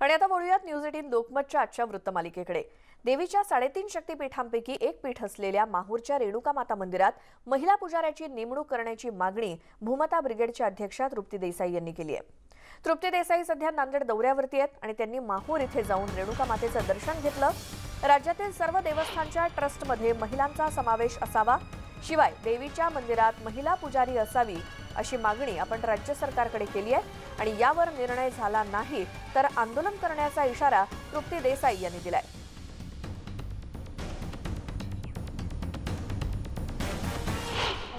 आणि आता वळूयात न्यूज 18 लोकमतच्या आजच्या वृत्तमालिकेकडे। देवीच्या 3.5 शक्तिपीठांपैकी एक पीठ असलेल्या माहूरच्या रेणुका माता मंदिरात महिला पुजाऱ्याची नेमणूक करण्याची मागणी भूमता ब्रिगेडच्या अध्यक्षा तृप्ती देसाई यांनी केली आहे। तृप्ती देसाई सध्या नांदेड दौऱ्यावरती आहेत आणि त्यांनी माहूर इथे जाऊन रेणुका मातेचं दर्शन घेतलं। राज्यातील सर्व देवस्थानच्या ट्रस्टमध्ये महिलांचा समावेश असावा, शिवाय देवीच्या मंदिरात महिला पुजारी असावी अशी मागणी आपण राज्य सरकारकडे केली आहे आणि यावर निर्णय झाला नाही तर आंदोलन करण्याचा इशारा तृप्ती देसाई यांनी दिलाय।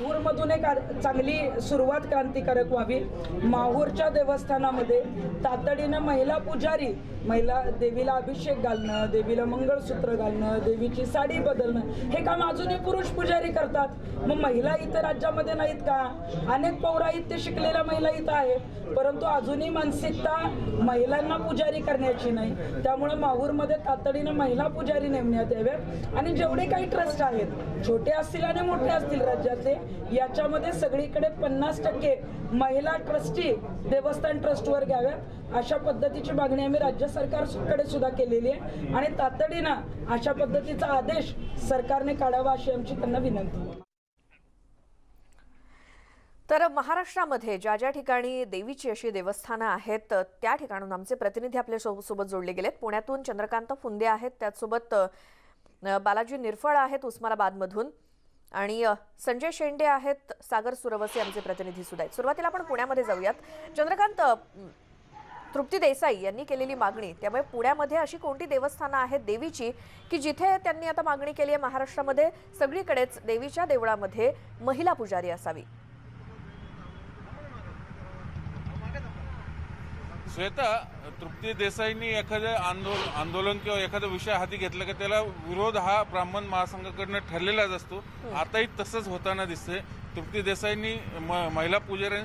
माहूरमधून एक चांगली सुरुवात क्रांतिकारक व्हावी। माहूरच्या देवस्थानामध्ये तातडीने महिला पुजारी, महिला देवीला अभिषेक घालणं, देवीला मंगळसूत्र घालणं, देवीची साडी बदलणं हे काम अजूनही पुरुष पुजारी करतात। मग महिला इतर राज्यामध्ये नाहीत का? अनेक पौराहित्य शिकलेल्या महिला इथं आहेत, परंतु अजूनही मानसिकता महिलांना पुजारी करण्याची नाही। त्यामुळे माहूरमध्ये तातडीने महिला पुजारी नेमण्यात यावे आणि जेवढे काही ट्रस्ट आहेत, छोटे असतील आणि मोठे असतील राज्याचे, याच्यामध्ये सगळीकडे 50% महिला ट्रस्टी देवस्थान ट्रस्टवर घ्याव्यात अशा पद्धतीची मागणी आम्ही राज्य सरकारकडे सुद्धा केलेली आहे आणि तातडीनं अशा पद्धतीचा आदेश सरकारने काढावा अशी आमची त्यांना विनंती आहे। तर महाराष्ट्रामध्ये ज्या ज्या ठिकाणी देवीची अशी देवस्थानं आहेत त्या ठिकाणून आमचे प्रतिनिधी आपल्या सोबत जोडले गेलेत। पुण्यातून चंद्रकांत फुंदे आहेत, त्याचसोबत बालाजी निरफळ आहेत उस्मानाबादमधून आणि संजय शेंडे आहेत, सागर सुरवसे आमचे प्रतिनिधी सुद्धा आहेत। सुरुवातीला आपण पुण्यामध्ये जाऊयात। चंद्रकांत, तृप्ती देसाई यांनी केलेली मागणी, त्यामुळे पुण्यामध्ये अशी कोणती देवस्थानं आहेत देवीची की जिथे त्यांनी आता मागणी केली आहे महाराष्ट्रामध्ये सगळीकडेच देवीच्या देवळामध्ये महिला पुजारी असावी? श्वेता, तृप्ती देसाईंनी एखाद्या आंदोलन किंवा एखादा विषय हाती घेतला की त्याला विरोध हा ब्राह्मण महासंघाकडनं ठरलेलाच असतो। आताही तसंच होताना दिसतंय। तृप्ती देसाईंनी महिला पुजारी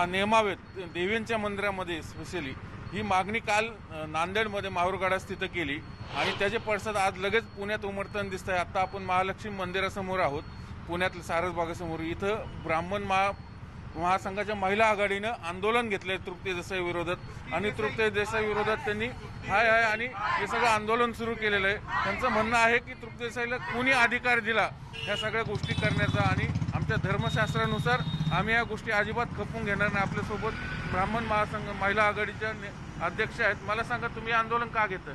नेमावेत देवींच्या मंदिरामध्ये स्पेशली ही मागणी काल नांदेडमध्ये माहूरगडास तिथं केली आणि त्याचे पडसाद आज लगेच पुण्यात उमटताना दिसत आहे। आता आपण महालक्ष्मी मंदिरासमोर आहोत, पुण्यातल्या सारसबागेसमोर। इथं ब्राह्मण महासंघाच्या महिला आघाडीनं आंदोलन घेतलंय तृप्ती देसाई विरोधात आणि तृप्ती देसाई विरोधात त्यांनी हाय आणि हे सगळं आंदोलन सुरू केलेलं आहे। त्यांचं म्हणणं आहे की तृप्ती देसाईला कोणी अधिकार दिला ह्या सगळ्या गोष्टी करण्याचा आणि आमच्या धर्मशास्त्रानुसार आम्ही या गोष्टी अजिबात खपवून घेणार नाही। आपल्यासोबत ब्राह्मण महासंघ महिला आघाडीच्या अध्यक्ष आहेत। मला सांगा, तुम्ही आंदोलन का घेताय?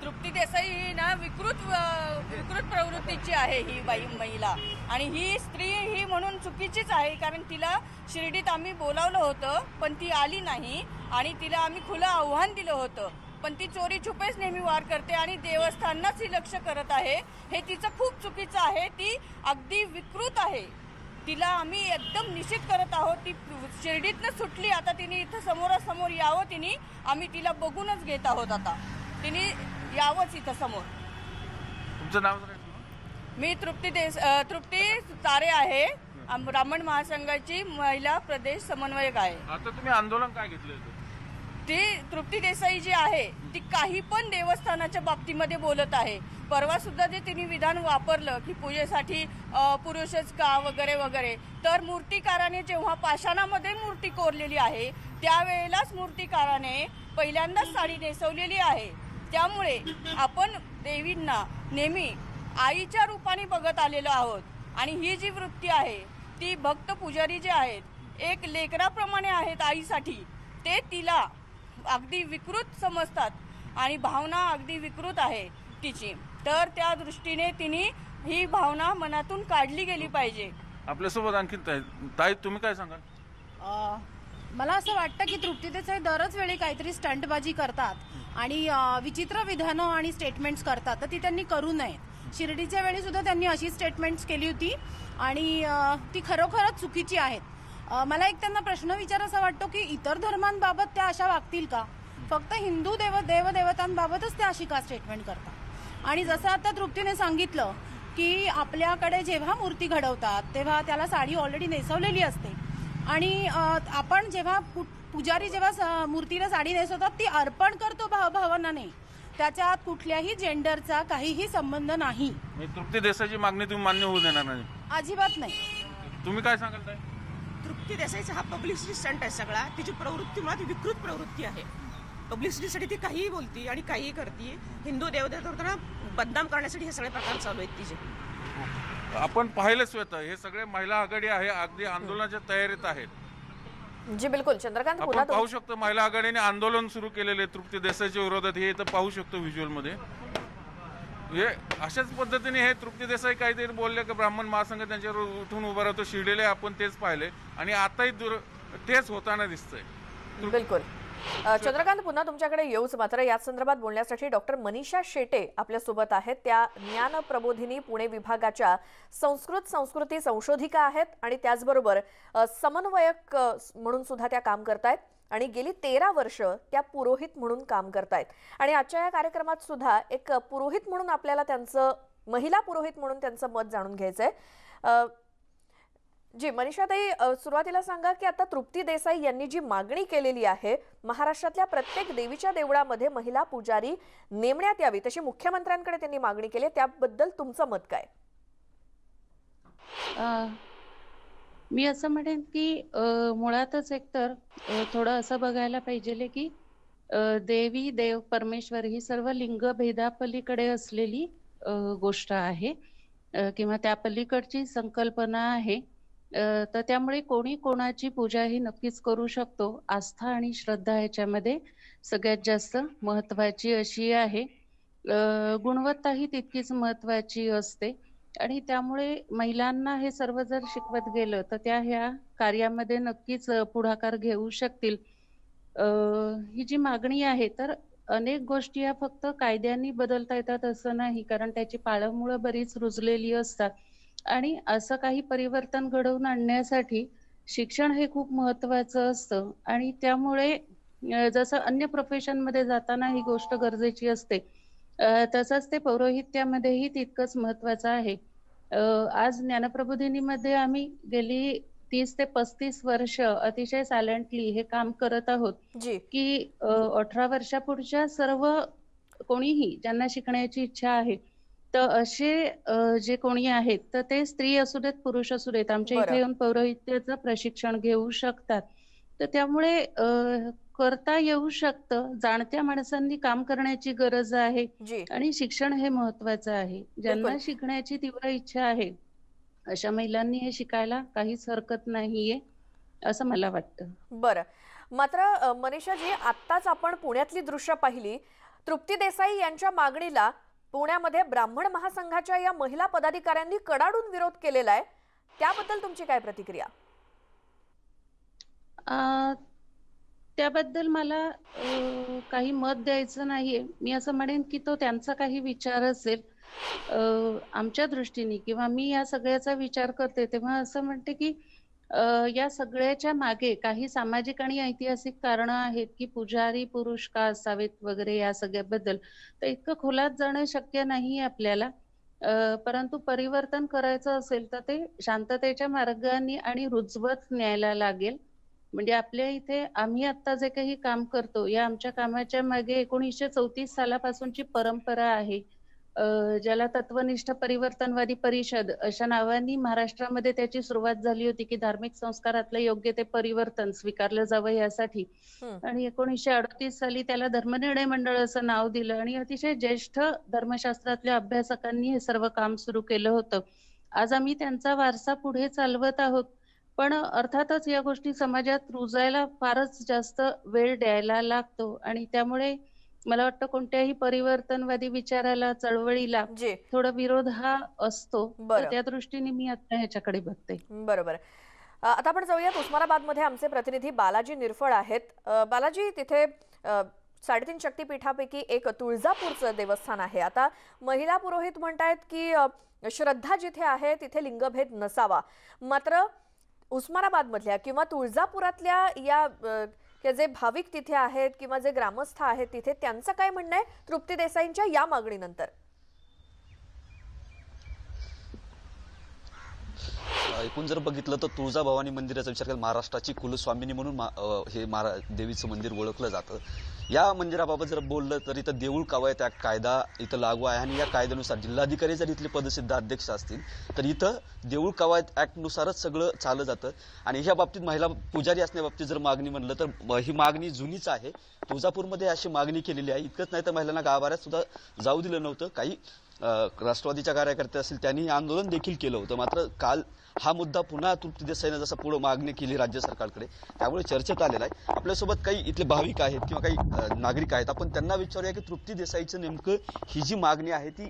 तृप्ती देसाई ही ना विकृत प्रवृत्तीची आहे ही महिला, आणि ही स्त्री ही म्हणून चुकीचीच आहे, कारण तिला शिर्डीत आम्ही बोलावलं होतं पण ती आली नाही आणि तिला आम्ही खुलं आव्हान दिलं होतं, पण ती चोरी छुपेच नेहमी वार करते आणि देवस्थानांनाच ही लक्ष करत आहे। हे तिचं खूप चुकीचं आहे। ती अगदी विकृत आहे, तिला आम्ही एकदम निषेध करत आहोत। ती शिर्डीतनं सुटली, आता तिने इथं समोरासमोर यावं, आम्ही तिला बघूनच घेत आहोत। आता तिने यावंच इथं समोर। तुमचं नाव? मी तृप्ती तारे आहे, ब्राह्मण महासंघाची महिला प्रदेश समन्वयक आहे। आता तुम्ही आंदोलन काय घेतलं? ती तृप्ती देसाई जी आहे ती काही पण देवस्थानाच्या बाबतीमध्ये बोलत आहे। परवा सुद्धा जे तिने विधान वापरलं की पूजेसाठी पुरुषच का वगैरे वगैरे, तर मूर्तिकाराने जेव्हा पाषाणामध्ये मूर्ती कोरलेली आहे त्यावेळेलाच मूर्तिकाराने पहिल्यांदाच साडी नेसवलेली आहे। त्यामुळे आपण देवींना नेहमी आईच्या रूपाने बघत आलेलो आहोत आणि ही जी वृत्ती आहे ती भक्त पुजारी जे आहेत एक लेकराप्रमाणे आहेत आईसाठी, ते तिला अगदी विकृत समजतात आणि भावना अगदी विकृत आहे तिची। तर त्या दृष्टीने तिने ही भावना मनातून काढली गेली पाहिजे। आपल्यासोबत आणखी ताई, तुम्ही काय सांगाल? मला असं वाटतं की तृप्ती देसाई दरच वेळी काहीतरी स्टंटबाजी करतात आणि विचित्र विधानं आणि स्टेटमेंट्स करतात, तर ती त्यांनी करू नये। शिर्डीच्या वेळी सुद्धा त्यांनी अशी स्टेटमेंट्स केली होती आणि ती खरोखरच चुकीची आहेत। मला एक त्यांना प्रश्न विचारायचा वाटतो की इतर धर्मांबाबत त्या अशा वागतील का? फक्त हिंदू देवदेवतांबाबतच त्या अशी का स्टेटमेंट करतात? आणि जसं आता तृप्तीने सांगितलं की आपल्याकडे जेव्हा मूर्ती घडवतात तेव्हा त्याला साडी ऑलरेडी नेसवलेली असते आणि आपण जेव्हा पुजारी जेव्हा मूर्तीला साडी नेसवतात ती अर्पण करतो भावभावनाने, त्याच्यात कुठल्याही जेंडरचा काहीही संबंध नाही। तृप्ती देसाईची मागणी तुम्ही मान्य होऊ देणार नाही? अजिबात नाही। तुम्ही काय सांगाल? तृप्ती देसाईचा हा पब्लिसिटी स्टंट आहे सगळा। तिची प्रवृत्ती मुळात विकृत प्रवृत्ती आहे। पब्लिसिटीसाठी ती काहीही बोलती आणि काहीही करते. हिंदू देवदेवतांना बदनाम करण्यासाठी हे सगळे प्रकार चालू आहेत तिचे. आपण पाहिलं श्वेता, हे सगळे महिला आघाडी आहे, अगदी आंदोलनाच्या तयारीत आहेत. जी बिलकुल. चंद्रकांत, पुन्हा आपण पाहू शकतो महिला आघाडीने आंदोलन सुरू केलेले तृप्ती देसाईच्या विरोधात, हे इथं पाहू शकतो व्हिज्युअल मध्ये. हे अशाच पद्धतीने हे तृप्ती देसाई काहीतरी बोलले की ब्राह्मण महासंघ त्यांच्यावर उठून उभा राहतो, शिडीले आपण तेच पाहिले आणि आताही तेच होताना दिसतंय. बिलकुल. चंद्रकांत, पुन्हा तुमच्याकडे येऊच. मात्र याच संदर्भात बोलण्यासाठी डॉक्टर मनीषा शेटे आपल्यासोबत आहेत. त्या ज्ञान प्रबोधिनी पुणे विभागाच्या संस्कृती संशोधिका आहेत आणि त्याचबरोबर समन्वयक म्हणून सुद्धा त्या काम करतायत आणि गेली 13 वर्ष त्या पुरोहित म्हणून काम करतायत. आणि आजच्या या कार्यक्रमात सुद्धा एक पुरोहित म्हणून आपल्याला त्यांचं, महिला पुरोहित म्हणून त्यांचं मत जाणून घ्यायचंय. जी मनीषाताई, सुरुवातीला सांगा की आता तृप्ती देसाई यांनी जी मागणी केलेली आहे, महाराष्ट्रातल्या प्रत्येक देवीच्या देवळामध्ये महिला पुजारी नेमण्यात यावी, तशी मुख्यमंत्र्यांकडे त्यांनी मागणी केली, त्याबद्दल तुमचं मत काय? मी असं म्हणेन की मुळातच एकतर थोडं असं बघायला पाहिजे की देवी देव परमेश्वर ही सर्व लिंगभेदापलीकडे असलेली गोष्ट आहे किंवा त्या पलीकडची संकल्पना आहे. तर त्यामुळे कोणी कोणाची पूजा ही नक्कीच करू शकतो. आस्था आणि श्रद्धा याच्यामध्ये सगळ्यात जास्त महत्वाची अशी आहे. गुणवत्ता ही तितकीच महत्वाची असते आणि त्यामुळे महिलांना हे सर्व जर शिकवत गेलं तर त्या ह्या कार्यामध्ये नक्कीच पुढाकार घेऊ शकतील. ही जी मागणी आहे तर अनेक गोष्टी या फक्त कायद्यांनी बदलता येतात असं नाही, कारण त्याची पाळंमुळं बरीच रुजलेली असतात आणि असं काही परिवर्तन घडवून आणण्यासाठी शिक्षण हे खूप महत्वाचं असतं आणि त्यामुळे जसं अन्य प्रोफेशनमध्ये जाताना ही गोष्ट गरजेची असते, तसंच ते पौरोहित्यामध्येही तितकंच महत्वाचं आहे. आज ज्ञानप्रबोधिनीमध्ये आम्ही गेली 30 ते 35 वर्ष अतिशय सायलेंटली हे काम करत आहोत की 18 वर्षापुढच्या सर्व कोणीही ज्यांना शिकण्याची इच्छा आहे तर असे जे कोणी आहेत तर ते स्त्री असू देत पुरुष असू देत आमच्या इथे येऊन पौरोहित्याचं प्रशिक्षण घेऊ शकतात. तर त्यामुळे करता येऊ शकतं. जाणत्या माणसांनी काम करण्याची गरज आहे आणि शिक्षण हे महत्वाचं आहे. ज्यांना शिकण्याची तीव्र इच्छा आहे अशा महिलांनी हे शिकायला काहीच हरकत नाहीये असं मला वाटतं. बरं, मात्र मनीषाजी, आत्ताच आपण पुण्यातली दृश्य पाहिली. तृप्ती देसाई यांच्या मागणीला पुण्यामध्ये ब्राह्मण महासंघाच्या या महिला पदाधिकाऱ्यांनी कडाडून विरोध केलेला आहे, त्याबद्दल तुमची काय प्रतिक्रिया? त्याबद्दल मला काही मत द्यायचं नाहीये. मी असं म्हणेन की तो त्यांचा काही विचार असेल. आमच्या दृष्टीने किंवा मी या सगळ्याचा विचार करते तेव्हा असं म्हणते की या सगळ्याच्या मागे काही सामाजिक आणि ऐतिहासिक कारणं आहेत की पुजारी पुरुष का असावेत वगैरे या सगळ्याबद्दल. तर इतकं खोलात जाणं शक्य नाही आपल्याला, परंतु परिवर्तन करायचं असेल तर ते शांततेच्या मार्गाने आणि रुजवत न्यायला लागेल. म्हणजे आपल्या इथे आम्ही आता जे काही काम करतो या आमच्या कामाच्या मागे 1934 सालापासूनची परंपरा आहे, ज्याला तत्वनिष्ठ परिवर्तनवादी परिषद अशा नावानी महाराष्ट्रामध्ये त्याची सुरुवात झाली होती की धार्मिक संस्कारातलं योग्य ते परिवर्तन स्वीकारलं जावं यासाठी. आणि 1938 साली त्याला धर्मनिर्णय मंडळ असं नाव दिलं आणि अतिशय ज्येष्ठ धर्मशास्त्रातल्या अभ्यासकांनी हे सर्व काम सुरू केलं होतं. आज आम्ही त्यांचा वारसा पुढे चालवत आहोत, पण अर्थातच या गोष्टी समाजात रुजायला फारच जास्त वेळ द्यायला लागतो आणि त्यामुळे मला वाटतं कोणत्याही परिवर्तनवादी विचाराला चळवळीला थोडा विरोध हा असतो. त्या दृष्टीने मी आता ह्याच्याकडे बघते. बरोबर. आता आपण जाऊयात उस्मानाबादमध्ये आमचे प्रतिनिधी बालाजी निरफळ आहेत. बालाजी, तिथे 3.5 शक्तीपीठापैकी एक तुळजापूरचं देवस्थान आहे. आता महिला पुरोहित म्हणतायत की श्रद्धा जिथे आहे तिथे लिंगभेद नसावा, मात्र उस्मानाबाद मधल्या किंवा तुळजापुरातल्या या जे भाविक तिथे आहेत किंवा जे ग्रामस्थ आहेत तिथे त्यांचं काय म्हणणं आहे तृप्ती देसाईंच्या या मागणीनंतर? एकूण जर बघितलं तर तुळजाभवानी मंदिराचा विचार केला महाराष्ट्राची कुलस्वामिनी म्हणून हे देवीचं मंदिर ओळखलं जातं. या मंदिराबाबत जर बोललं तर इथं देऊळ कवायत ऍक्ट कायदा इथं लागू आहे आणि या कायद्यानुसार जिल्हाधिकारी जर इथले पदसिद्ध अध्यक्ष असतील तर इथं देऊळ कवायत ऍक्टनुसारच सगळं चाललं जातं. आणि ह्या बाबतीत महिला पुजारी असण्याबाबतीत जर मागणी म्हणलं तर ही मागणी जुनीच आहे. तुळजापूरमध्ये अशी मागणी केलेली आहे. इतकंच नाही तर महिलांना गाभाऱ्यात सुद्धा जाऊ दिलं नव्हतं. काही राष्ट्रवादीच्या कार्यकर्ते असतील त्यांनी आंदोलन देखील केलं होतं. मात्र काल हा मुद्दा पुन्हा तृप्ती देसाईनं जसं पुढे मागणी केली राज्य सरकारकडे त्यामुळे चर्चेत आलेला आहे. आपल्यासोबत काही इथले भाविक आहेत किंवा काही नागरिक आहेत. आपण त्यांना विचारूया की तृप्ती देसाईचं नेमकं ही जी मागणी आहे ती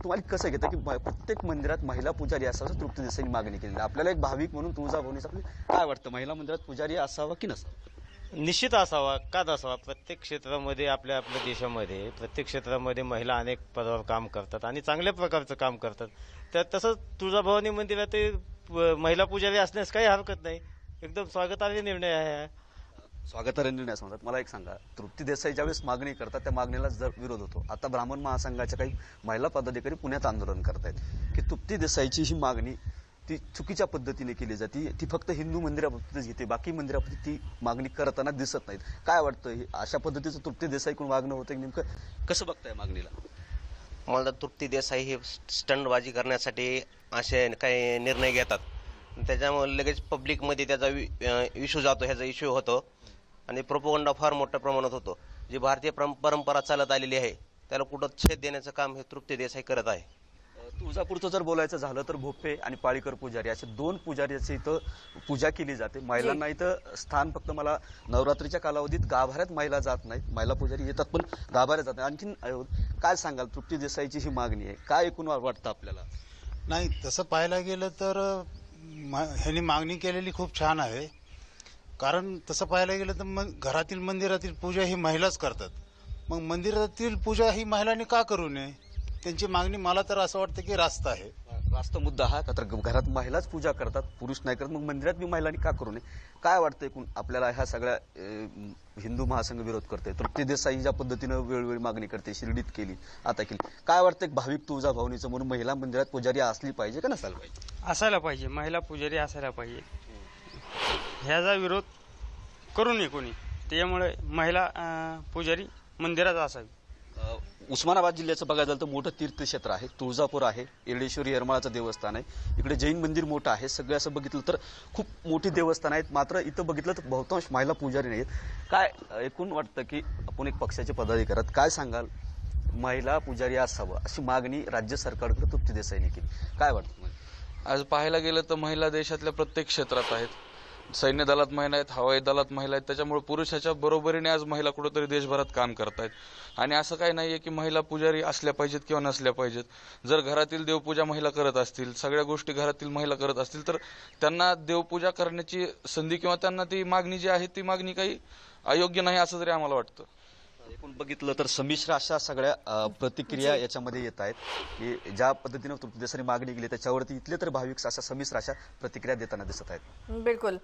तुम्हाला कसं घेतं की प्रत्येक मंदिरात महिला पुजारी असावं तृप्ती देसाईंनी मागणी केलेली आहे. आपल्याला एक भाविक म्हणून तुळजाभवानीचं काय वाटतं, महिला मंदिरात पुजारी असावा की नसावा? निश्चित असावा, का नसावा. प्रत्येक क्षेत्रामध्ये आपल्या देशामध्ये प्रत्येक क्षेत्रामध्ये महिला अनेक पदावर काम करतात आणि चांगल्या प्रकारचं काम करतात. तर तसंच तुळजाभवानी मंदिरात महिला पुजारी असण्यास काही हरकत नाही. एकदम स्वागतार्ह निर्णय आहे. स्वागतार्ह निर्णय असं म्हणतात. मला एक सांगा, तृप्ती देसाई ज्यावेळेस मागणी करतात त्या मागणीला जर विरोध होतो. आता ब्राह्मण महासंघाच्या काही महिला पदाधिकारी पुण्यात आंदोलन करतायत की तृप्ती देसाईची ही मागणी ती चुकीच्या पद्धतीने केली जाते. ती फक्त हिंदू मंदिराबाबतीतच घेते, बाकी मंदिराबाबतीत ती मागणी करताना दिसत नाहीत. काय वाटतं, अशा पद्धतीचं तृप्ती देसाईकडून वागणं होतं नेमकं कसं बघताय मागणीला? मला तृप्ती देसाई हे स्टंटबाजी करण्यासाठी असे काही निर्णय घेतात. त्याच्यामुळे लगेच पब्लिकमध्ये त्याचा इश्यू जातो, ह्याचा इश्यू होतो आणि प्रोपोगंडा फार मोठ्या प्रमाणात होतो. जी भारतीय परंपरा चालत आलेली आहे त्याला कुठं छेद देण्याचं काम हे तृप्ती देसाई करत आहे. तुळजापूरचं जर बोलायचं झालं तर भोपे आणि पाळीकर पुजारी असे दोन पुजाऱ्याची इथं पूजा केली जाते. महिलांना इथं स्थान फक्त मला नवरात्रीच्या कालावधीत गाभाऱ्यात महिला जात नाहीत, महिला पुजारी येतात पण गाभाऱ्यात जात नाही. आणखीन काय सांगाल, तृप्ती देसाईची ही मागणी आहे, काय एकूण वाटतं आपल्याला? नाही, तसं पाहायला गेलं तर ह्यांनी मागणी केलेली खूप छान आहे. कारण तसं पाहायला गेलं तर मग घरातील मंदिरातील पूजा ही महिलाच करतात. मग मंदिरातील पूजा ही महिलांनी का करू नये? त्यांची मागणी मला तर असं वाटतं की रास्त आहे. रास्त मुद्दा हा का तर घरात महिलाच पूजा करतात, पुरुष नाही करत, मग मंदिरात मी महिलांनी का करू नये? काय वाटतं एकूण आपल्याला? ह्या सगळ्या हिंदू महासंघ विरोध करते, तृप्ती देसाई ज्या पद्धतीनं वेळोवेळी मागणी करते, शिर्डीत केली, आता केली, काय वाटतं एक भाविक तुळजाभवानीचं म्हणून महिला मंदिरात पुजारी असली पाहिजे का नसायला पाहिजे? असायला पाहिजे, महिला पुजारी असायला पाहिजे. ह्याचा विरोध करू नये कोणी. त्यामुळे महिला पुजारी मंदिरात असावी. उस्मानाबाद जिल्ह्याचं बघायला झालं तर मोठं तीर्थक्षेत्र आहे. तुळजापूर आहे, येडेश्वरी येरमाळाचं देवस्थान आहे, इकडे जैन मंदिर मोठं आहे. सगळं असं बघितलं तर खूप मोठी देवस्थान आहेत. मात्र इथं बघितलं तर बहुतांश महिला पुजारी नाहीत. काय एकूण वाटतं की आपण एक पक्षाचे पदाधिकारी काय सांगाल, महिला पुजारी असावं अशी मागणी राज्य सरकारकडे तृप्ती देसाईने केली, काय वाटतं? आज पाहायला गेलं तर महिला देशातल्या प्रत्येक क्षेत्रात आहेत. सैन्य दलात महिला आहेत, हवाई दलात महिला आहेत. त्याच्यामुळे पुरुषाच्या बरोबरीने आज महिला कुठेतरी देशभरात काम करतायत. आणि असं काही नाहीये की महिला पुजारी असल्या पाहिजेत किंवा नसल्या पाहिजेत. जर घरातील देवपूजा महिला करत असतील, सगळ्या गोष्टी घरातील महिला करत असतील तर त्यांना देवपूजा करण्याची संधी किंवा त्यांना ती मागणी जी आहे ती मागणी काही अयोग्य नाही असं तरी आम्हाला वाटतं. एकूण बघितलं तर संमिश्र अशा सगळ्या प्रतिक्रिया याच्यामध्ये येत आहेत की ज्या पद्धतीनं तृप्ती देसाईने मागणी केली त्याच्यावरती इथले तर भाविक अशा संमिश्र अशा प्रतिक्रिया देताना दिसत आहेत. बिलकुल.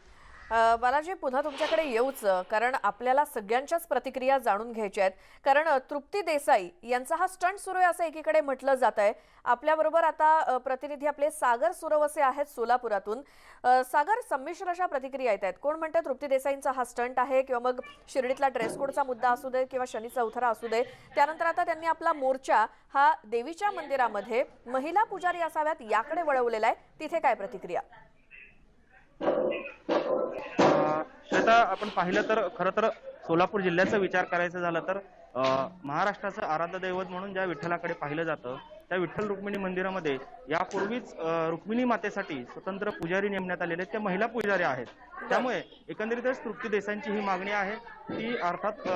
बालाजी, पुन्हा तुमच्याकडे येऊच, कारण आपल्याला सगळ्यांच्याच प्रतिक्रिया जाणून घ्यायच्या आहेत. कारण तृप्ती देसाई यांचा हा स्टंट सुरू आहे असं एकीकडे म्हटलं जात आहे. आपल्याबरोबर आता प्रतिनिधी आपले सागर सुरवसे आहेत सोलापुरातून. सागर, संमिश्र अशा प्रतिक्रिया येत आहेत. कोण म्हणतं तृप्ती देसाईंचा हा स्टंट आहे, किंवा मग शिर्डीतला ड्रेस कोडचा मुद्दा असू दे किंवा शनी चौथरा असू दे, त्यानंतर आता त्यांनी आपला मोर्चा हा देवीच्या मंदिरामध्ये महिला पुजारी असाव्यात याकडे वळवलेला आहे. तिथे काय प्रतिक्रिया? श्वेता, आपण पाहिलं तर खरं तर सोलापूर जिल्ह्याचा विचार करायचा झाला तर महाराष्ट्राचं आराध्य दैवत म्हणून ज्या विठ्ठलाकडे पाहिलं जातं त्या विठ्ठल रुक्मिणी मंदिरामध्ये यापूर्वीच रुक्मिणी मातेसाठी स्वतंत्र पुजारी नेमण्यात आलेले त्या महिला पुजारी आहेत. त्यामुळे एकंदरीतच तृप्ती देसाईंची ही मागणी आहे ती अर्थात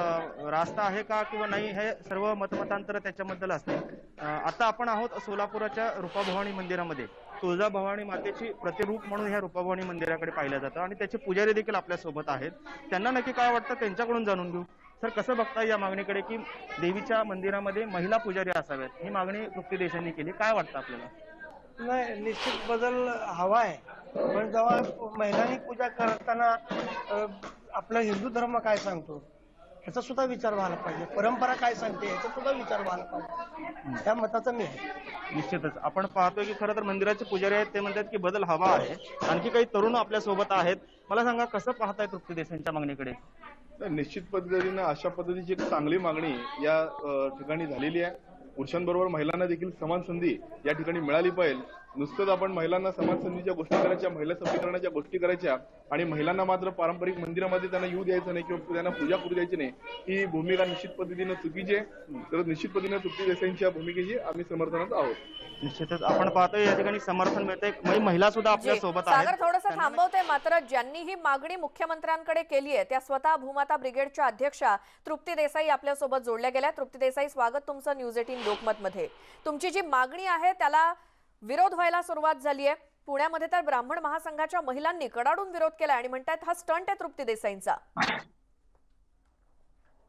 रास्त आहे का किंवा नाही हे सर्व मतमतांतर त्याच्याबद्दल असते. आता आपण आहोत सोलापुराच्या रूपाभवानी मंदिरामध्ये. तुळजाभवानी मातेची प्रतिरूप म्हणून ह्या रूपाभवानी मंदिराकडे पाहिलं जातं आणि त्याचे पुजारी देखील आपल्या सोबत आहेत. त्यांना नक्की काय वाटतं त्यांच्याकडून जाणून घेऊ. सर, कसं बघता या मागणीकडे की देवीच्या मंदिरामध्ये महिला पुजारी असाव्यात, ही मागणी तृप्ती देसाईंनी केली, काय वाटतं आपल्याला? नाही, निश्चित बदल हवा आहे. पण जेव्हा महिलांनी पूजा करताना आपला हिंदू धर्म काय सांगतो ह्याचा सुद्धा विचार व्हायला पाहिजे, परंपरा काय सांगते ह्याचा सुद्धा विचार व्हायला पाहिजे. त्या मताचा मी आहे. निश्चितच आपण पाहतोय की खरं तर मंदिराचे पुजारी आहेत ते म्हणतात की बदल हवा आहे. आणखी काही तरुण आपल्या सोबत आहेत. मला सांगा कसं पाहताय तृप्ती देसाईंच्या मागणीकडे? निश्चित पद्धतीनं अशा पद्धतीची एक चांगली मागणी या ठिकाणी झालेली आहे. पुरुषांबरोबर महिलांना देखील समान संधी या ठिकाणी मिळाली पाहिजे. नुसतंच आपण महिलांना समान संधीच्या गोष्टी करायच्या, महिला सबलीकरणाच्या गोष्टी करायच्या आणि महिलांना मात्र पारंपरिक मंदिरामध्ये त्यांना येऊ द्यायचं नाही किंवा त्यांना पूजा करू द्यायची नाही, ही भूमिका निश्चित पद्धतीनं चुकीची आहे. तर निश्चित पद्धतीनं तृप्ती देसाईंच्या भूमिकेची आम्ही समर्थनात आहोत. निश्चितच आपण पाहतोय या ठिकाणी समर्थन मिळतंय. महिला सुद्धा आपल्या सोबत आहेत. सागर थोडंसं थांबवते, मात्र ज्यांनी ही मागणी मुख्यमंत्र्यांकडे केली आहे त्या स्वतः भूमाता ब्रिगेडच्या अध्यक्षा तृप्ती देसाई आपल्या सोबत जोडल्या गेल्या. तृप्ती देसाई, स्वागत तुमचं न्यूज 18 लोकमत मध्ये. तुमची जी मागणी आहे त्याला विरोध व्हायला सुरुवात झाली आहे. पुण्यामध्ये तर ब्राह्मण महासंघाच्या महिलांनी कडाडून विरोध केला आणि म्हणतात हा स्टंट आहे तृप्ती देसाईंचा.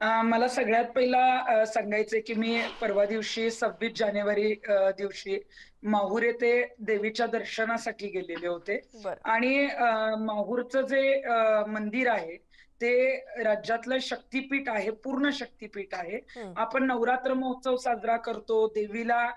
मला सगळ्यात पहिला सांगायचंय की मी परवा दिवशी 26 जानेवारी दिवशी माहूर येथे देवीच्या दर्शनासाठी गेलेले होते आणि माहूरचं जे मंदिर आहे ते राज्यातलं शक्तीपीठ आहे, पूर्ण शक्तीपीठ आहे. आपण नवरात्र महोत्सव साजरा करतो, देवीला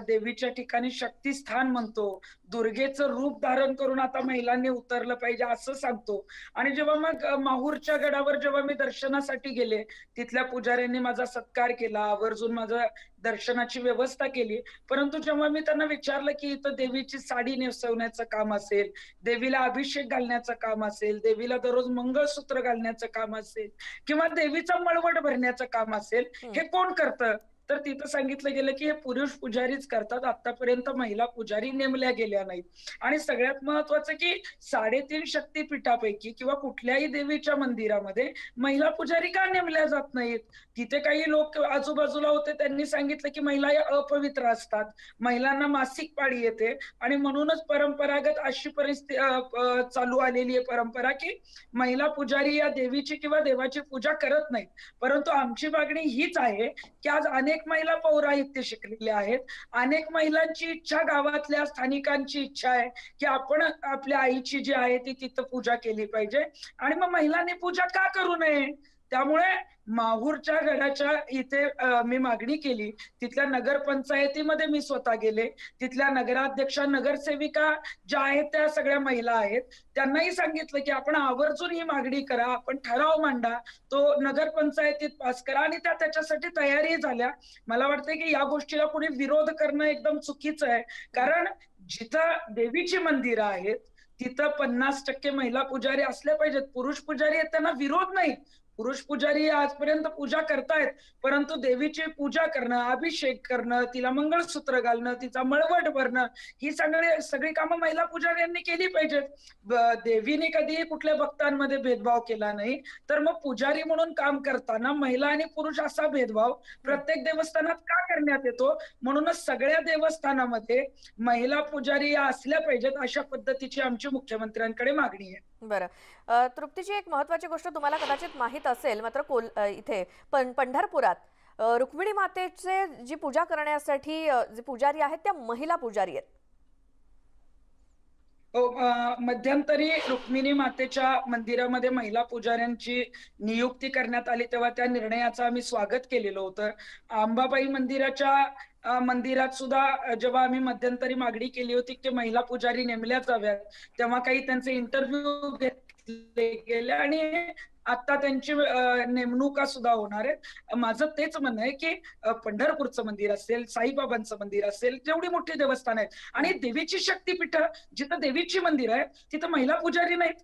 देवीच्या ठिकाणी शक्तीस्थान म्हणतो, दुर्गेचं रूप धारण करून आता महिलांनी उतरलं पाहिजे असं सांगतो. आणि जेव्हा मग माहूरच्या गडावर जेव्हा मी दर्शनासाठी गेले, तिथल्या पुजाऱ्यांनी माझा सत्कार केला, आवर्जून माझा दर्शनाची व्यवस्था केली. परंतु जेव्हा मी त्यांना विचारलं की इथं देवीची साडी नेसवण्याचं काम असेल, देवीला अभिषेक घालण्याचं काम असेल, देवीला दररोज मंगळसूत्र घालण्याचं काम असेल किंवा देवीचा मळवट भरण्याचं काम असेल, हे कोण करतं? तर तिथं सांगितलं गेलं की हे पुरुष पुजारीच करतात, आतापर्यंत महिला पुजारी नेमल्या गेल्या नाहीत. आणि सगळ्यात महत्वाचं की 3.5 शक्तीपीठापैकी किंवा कुठल्याही देवीच्या मंदिरामध्ये महिला पुजारी का नेमल्या जात नाहीत? तिथे काही लोक आजूबाजूला होते, त्यांनी सांगितलं की महिला या अपवित्र असतात, महिलांना मासिक पाळी येते आणि म्हणूनच परंपरागत अशी परिस्थिती चालू आलेली आहे परंपरा की महिला पुजारी या देवीची किंवा देवाची पूजा करत नाहीत. परंतु आमची मागणी हीच आहे की आज अनेक महिला पौराहित्य शिकलेल्या आहेत, अनेक महिलांची इच्छा, गावातल्या स्थानिकांची इच्छा आहे की आपण आपल्या आईची जी आहे ती तिथं पूजा केली पाहिजे आणि मग महिलांनी पूजा का करू नये? त्यामुळे माहूरच्या गडाच्या इथे मी मागणी केली. तिथल्या नगरपंचायतीमध्ये मी स्वतः गेले, तिथल्या नगराध्यक्षा, नगरसेविका ज्या आहेत त्या सगळ्या महिला आहेत, त्यांनाही सांगितलं की आपण आवर्जून ही मागणी करा, आपण ठराव मांडा, तो नगरपंचायतीत पास करा आणि त्या त्याच्यासाठी तयारी झाल्या. मला वाटतं की या गोष्टीला कोणी विरोध करणं एकदम चुकीचं आहे, कारण जिथं देवीची मंदिरं आहेत तिथं 50% महिला पुजारी असले पाहिजेत. पुरुष पुजारी आहेत त्यांना विरोध नाही, पुरुष पुजारी आजपर्यंत पूजा करतायत, परंतु देवीची पूजा करणं, अभिषेक करणं, तिला मंगळसूत्र घालणं, तिचा मळवट भरणं, ही सगळी कामं महिला पुजाऱ्यांनी केली पाहिजेत. देवीने कधीही कुठल्या भक्तांमध्ये भेदभाव केला नाही. तर मग पुजारी म्हणून काम करताना महिला आणि पुरुष असा भेदभाव प्रत्येक देवस्थानात का करण्यात येतो? म्हणूनच सगळ्या देवस्थानामध्ये महिला पुजारी या असल्या पाहिजेत, अशा पद्धतीची आमची मुख्यमंत्र्यांकडे मागणी आहे. बरं, तृप्तीची एक महत्वाची गोष्ट तुम्हाला कदाचित माहित असेल, मात्र इथे पंढरपुरात रुक्मिणी मातेचे जी पूजा करण्यासाठी जे पुजारी आहेत त्या महिला पुजारी आहेत. मध्यंतरी रुक्मिणी मातेच्या मंदिरामध्ये महिला पुजाऱ्यांची नियुक्ती करण्यात आली, तेव्हा त्या निर्णयाचं आम्ही स्वागत केलेलं होतं. अंबाबाई मंदिरात सुद्धा जेव्हा आम्ही मध्यंतरी मागणी केली होती की महिला पुजारी नेमल्या जाव्यात, तेव्हा काही त्यांचे इंटरव्ह्यू घेतले गेले आणि आता त्यांची नेमणुका सुद्धा होणार आहे. माझं तेच म्हणणं आहे की पंढरपूरचं मंदिर असेल, साईबाबांचं मंदिर असेल, जेवढी मोठी देवस्थान आहेत आणि देवीची शक्तीपीठ जिथं देवीची मंदिर आहे तिथं महिला पुजारी नाहीत.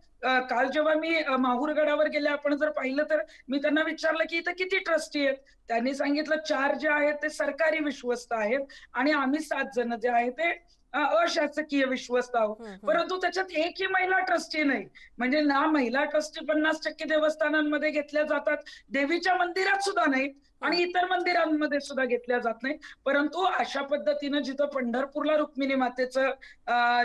काल जेव्हा मी माहूर गडावर गेले, आपण जर पाहिलं तर मी त्यांना विचारलं की इथं किती ट्रस्टी आहेत, त्यांनी सांगितलं 4 जे आहेत ते सरकारी विश्वस्त आहेत आणि आम्ही 7 जण जे आहेत ते अशासकीय विश्वस्त आहोत. परंतु त्याच्यात एकही महिला ट्रस्टी नाही. म्हणजे ना महिला ट्रस्टी 50% देवस्थानांमध्ये घेतल्या जातात, देवीच्या मंदिरात सुद्धा नाही आणि इतर मंदिरांमध्ये सुद्धा घेतल्या जात नाही. परंतु अशा पद्धतीनं जिथं पंढरपूरला रुक्मिणी मातेचं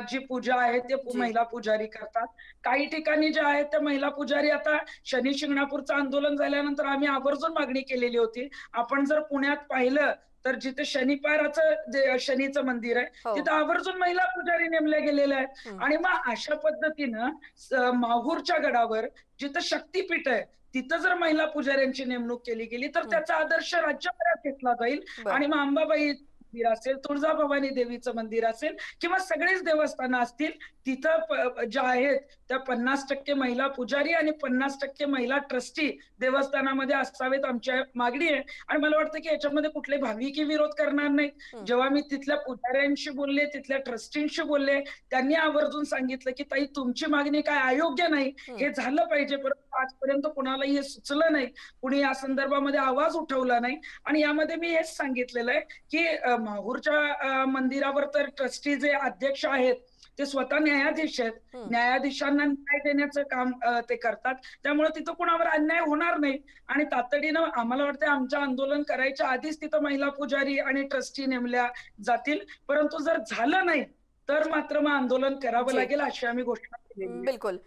जी पूजा आहे ते महिला पुजारी करतात, काही ठिकाणी ज्या आहेत त्या महिला पुजारी, आता शनी शिंगणापूरचं आंदोलन झाल्यानंतर आम्ही आवर्जून मागणी केलेली होती. आपण जर पुण्यात पाहिलं तर जिथे शनिपाराचं शनीचं मंदिर आहे तिथं आवर्जून महिला पुजारी नेमल्या गेलेल्या आहेत. आणि मग अशा पद्धतीनं माहूरच्या गडावर जिथं शक्तीपीठ आहे तिथं जर महिला पुजाऱ्यांची नेमणूक केली गेली तर त्याचा आदर्श राज्यभरात घेतला जाईल आणि मग अंबाबाई मंदिर असेल, तुळजाभवानी देवीचं मंदिर असेल किंवा सगळेच देवस्थानं असतील, तिथं ज्या आहेत त्या 50% महिला पुजारी आणि 50% महिला ट्रस्टी देवस्थानामध्ये असावेत आमची मागणी आहे. आणि मला वाटतं की याच्यामध्ये कुठले भाविकी विरोध करणार नाहीत. जेव्हा मी तिथल्या पुजाऱ्यांशी बोलले, तिथल्या ट्रस्टींशी बोलले, त्यांनी आवर्जून सांगितलं की ताई तुमची मागणी काय अयोग्य नाही, हे झालं पाहिजे, परंतु आजपर्यंत कुणालाही हे सुचलं नाही, कुणी या संदर्भामध्ये आवाज उठवला नाही. आणि यामध्ये मी हेच सांगितलेलं आहे की माहूरच्या मंदिरावर तर ट्रस्टी जे अध्यक्ष आहेत ते स्वतः न्यायाधीश आहेत. न्यायाधीशांना न्याय देण्याचं काम ते करतात. त्यामुळे तिथं कुणावर अन्याय होणार नाही. आणि तातडीनं आम्हाला वाटतं आमचं आंदोलन करायच्या आधीच तिथं महिला पुजारी आणि ट्रस्टी नेमल्या जातील. परंतु जर झालं नाही तर मात्र मग आंदोलन करावं लागेल अशी आम्ही घोषणा केली. बिलकुल.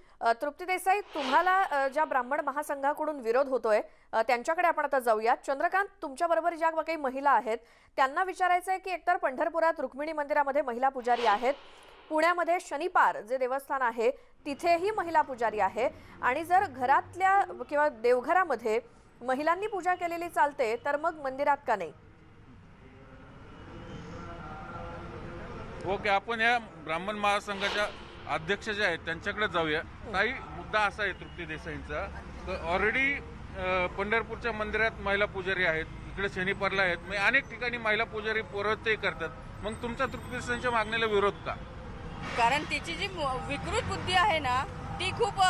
तृप्ती देसाई, तुम्हाला ज्या ब्राह्मण महासंघाकडून विरोध होतोय त्यांच्याकडे आपण आता जाऊयात. चंद्रकांत, तुमच्या बरोबर ज्या काही महिला आहेत त्यांना विचारायचं आहे की एकतर पंढरपुरात रुक्मिणी मंदिरामध्ये महिला पुजारी आहेत, पुण्यामध्ये शनिपार जे देवस्थान आहे तिथेही महिला पुजारी आहे, आणि जर घरातल्या किंवा देवघरामध्ये महिलांनी पूजा केलेली चालते तर मग मंदिरात का नाही? ओके, आपण या ब्राह्मण महासंघाच्या अध्यक्ष जे आहेत त्यांच्याकडे जाऊया. काही मुद्दा असा आहे तृप्ती देसाईंचा, ऑलरेडी पंढरपूरच्या मंदिरात महिला पुजारी आहेत, इकडे शनिपारला आहेत, म्हणजे अनेक ठिकाणी महिला पुजारी पौरोहित्यही करतात. मग तुमचा तृप्ती देसाईंच्या मागणीला विरोध का? कारण तिची जी विकृत बुद्धी आहे ना ती खूप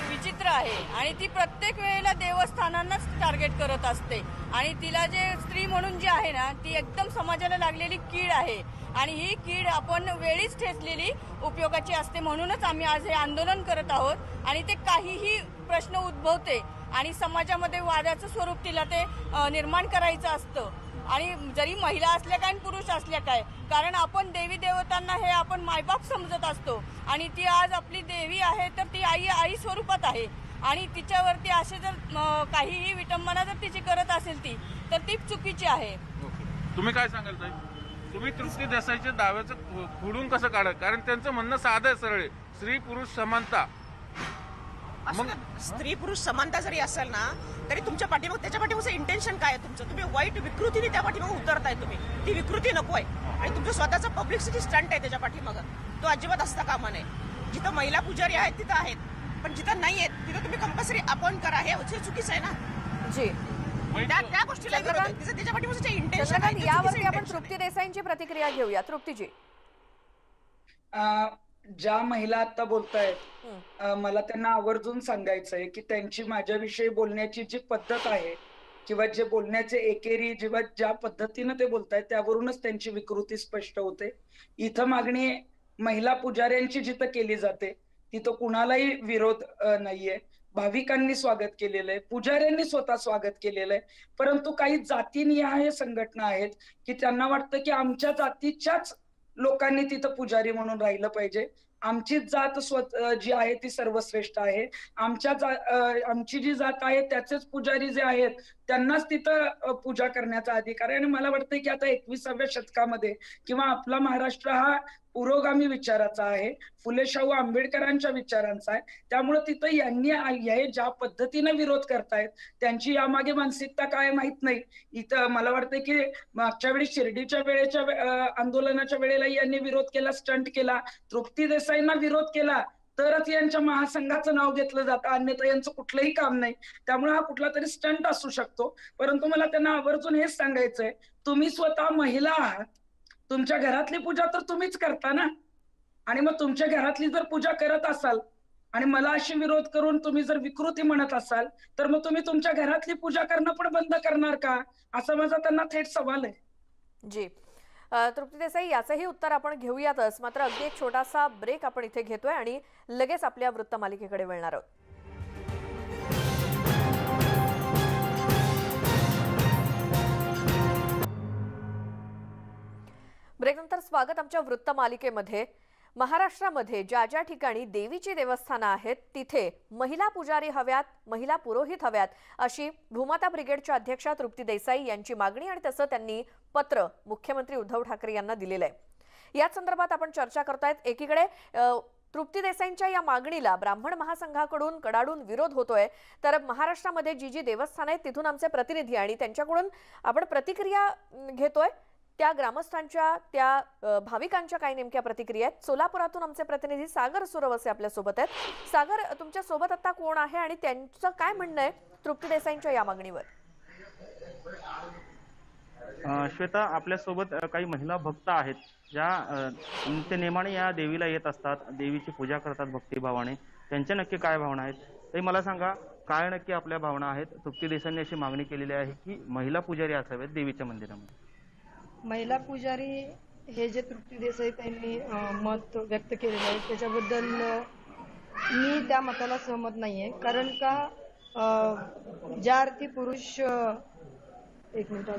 विचित्र आहे आणि ती प्रत्येक वेळेला देवस्थानांनाच टार्गेट करत असते. आणि तिला जे स्त्री म्हणून जी आहे ना ती एकदम समाजाला लागलेली कीड आहे. आणि ही कीड आपण वेळीच ठेचलेली उपयोगाची असते. म्हणूनच आम्ही आज हे आंदोलन करत आहोत. आणि ते काहीही प्रश्न उद्भवते आणि समाजामध्ये वादाचं स्वरूप तिला ते निर्माण करायचं असतं. आणि जरी महिला असल्या काय पुरुष असल्या काय, कारण आपण देवी देवतांना हे आपण मायबाप समजत असतो. आणि ती आज आपली देवी आहे तर ती आई स्वरूपात आहे. आणि तिच्यावरती असे जर काहीही विटंबना जर तिची करत असेल तर ती चुकीची आहे. तुम्ही काय सांगाल ताई? तुम्ही तृप्ती देसाईच्या दाव्याचं खोडून कसं काढा? कारण त्यांचं म्हणणं साधं आहे, सरळ आहे, स्त्री पुरुष समानता. मग स्त्री पुरुष समानता जरी असेल ना तरी तुमच्या पाठीमागे त्याच्या पाठीमागचं इंटेन्शन काय आहे तुमचं? तुम्ही वाईट विकृतीने त्या पाठीमागे उतरताय. तुम्ही ती विकृती नकोय आणि तुमचं स्वतःचा पब्लिसिटी स्टंट आहे त्याच्या पाठीमागं, तो अजिबात असता कामा नये. जिथं महिला पुजारी आहेत तिथं आहेत, पण जिथं नाही आहेत तिथं तुम्ही कंपल्सरी अपॉइंट करा. हे चुकीचं आहे ना जी. त्या गोष्टीला त्याच्या पाठीमागचं इंटेन्शन आहे. यावरती आपण तृप्ती देसाईंची प्रतिक्रिया घेऊया. तृप्तीजी, ज्या महिला आता बोलतायत मला त्यांना आवर्जून सांगायचंय की त्यांची माझ्याविषयी बोलण्याची जी पद्धत आहे किंवा जे बोलण्याचे एकेरी जेव्हा ज्या पद्धतीनं ते बोलतायत त्यावरूनच त्यांची विकृती स्पष्ट होते. इथं मागणी महिला पुजाऱ्यांची जिथं केली जाते तिथं कुणालाही विरोध नाहीये. भाविकांनी स्वागत केलेलं आहे, पुजाऱ्यांनी स्वतः स्वागत केलेलं आहे. परंतु काही जातीनिहाय संघटना आहेत की त्यांना वाटतं की आमच्या जातीच्याच लोकांनी तिथं पुजारी म्हणून राहिलं पाहिजे. आमची जात जी आहे ती सर्वश्रेष्ठ आहे. आमची जी जात आहे त्याचेच पुजारी जे आहेत त्यांनाच तिथं पूजा करण्याचा अधिकार आहे. आणि मला वाटतं की आता 21व्या शतकामध्ये किंवा आपला महाराष्ट्र हा पुरोगामी विचाराचा आहे, फुले शाहू आंबेडकरांच्या विचारांचा आहे. त्यामुळे तिथं यांनी हे ज्या पद्धतीने विरोध करतायत त्यांची यामागे मानसिकता काय माहित नाही. इथं मला वाटतं की मागच्या वेळी शिर्डीच्या वेळेच्या आंदोलनाच्या वेळेला यांनी विरोध केला, स्टंट केला. तृप्ती देसाईंना विरोध केला तरच यांच्या महासंघाचं नाव घेतलं जातं, अन्यथा यांचं कुठलंही काम नाही. त्यामुळे हा कुठला तरी स्टंट असू शकतो. परंतु मला त्यांना आवर्जून हेच सांगायचंय, तुम्ही स्वतः महिला आहात, तुमच्या घरातली पूजा तर तुम्हीच करता ना. आणि मग तुमच्या घरातली जर पूजा करत असाल आणि मला अशी विरोध करून तुम्ही जर विकृती म्हणत असाल तर मग तुम्ही तुमच्या घरातली पूजा करणं पण बंद करणार का, असा माझा त्यांना थेट सवाल आहे. जी. तृप्ती देसाई, याचंही उत्तर आपण घेऊयातच, मात्र अगदी एक छोटासा ब्रेक आपण इथे घेतोय आणि लगेच आपल्या वृत्तमालिकेकडे वळणार आहोत. ब्रेकनंतर स्वागत आमच्या वृत्तमालिकेमध्ये. महाराष्ट्रामध्ये ज्या ज्या ठिकाणी देवीची देवस्थानं आहेत तिथे महिला पुजारी हव्यात, महिला पुरोहित हव्यात, अशी भूमाता ब्रिगेडच्या अध्यक्षा तृप्ती देसाई यांची मागणी आणि तसं त्यांनी पत्र मुख्यमंत्री उद्धव ठाकरे यांना दिलेलं आहे. याच संदर्भात आपण चर्चा करतायत. एकीकडे तृप्ती देसाईंच्या या मागणीला ब्राह्मण महासंघाकडून कडाडून विरोध होतोय, तर महाराष्ट्रामध्ये जी जी देवस्थानं आहेत तिथून आमचे प्रतिनिधी आणि त्यांच्याकडून आपण प्रतिक्रिया घेतोय त्या ग्रामस्थांच्या, त्या भाविकांच्या काही नेमक्या प्रतिक्रिया आहेत. सोलापुरातून आमचे प्रतिनिधी सागर सुरवसे आपल्या सोबत आहेत. सागर, तुमच्या सोबत आता कोण आहे आणि त्यांचं काय म्हणणं आहे तृप्ती देसाईंच्या या मागणीवर? श्वेता, आपल्यासोबत काही महिला भक्त आहेत ज्या नित्यनेमाने या देवीला येत असतात, देवीची पूजा करतात भक्तिभावाने. त्यांच्या नक्की काय भावना आहेत ते मला सांगा. काय नक्की आपल्या भावना आहेत? तृप्ती देसाईंनी अशी मागणी केलेली आहे की महिला पुजारी असावेत देवीच्या मंदिरामध्ये. महिला पुजारी हे जे तृप्ती देसाई त्यांनी मत व्यक्त केलेलं आहे त्याच्याबद्दल मी त्या मताला सहमत नाहीये. कारण का ज्या अर्थी पुरुष एक मिनिट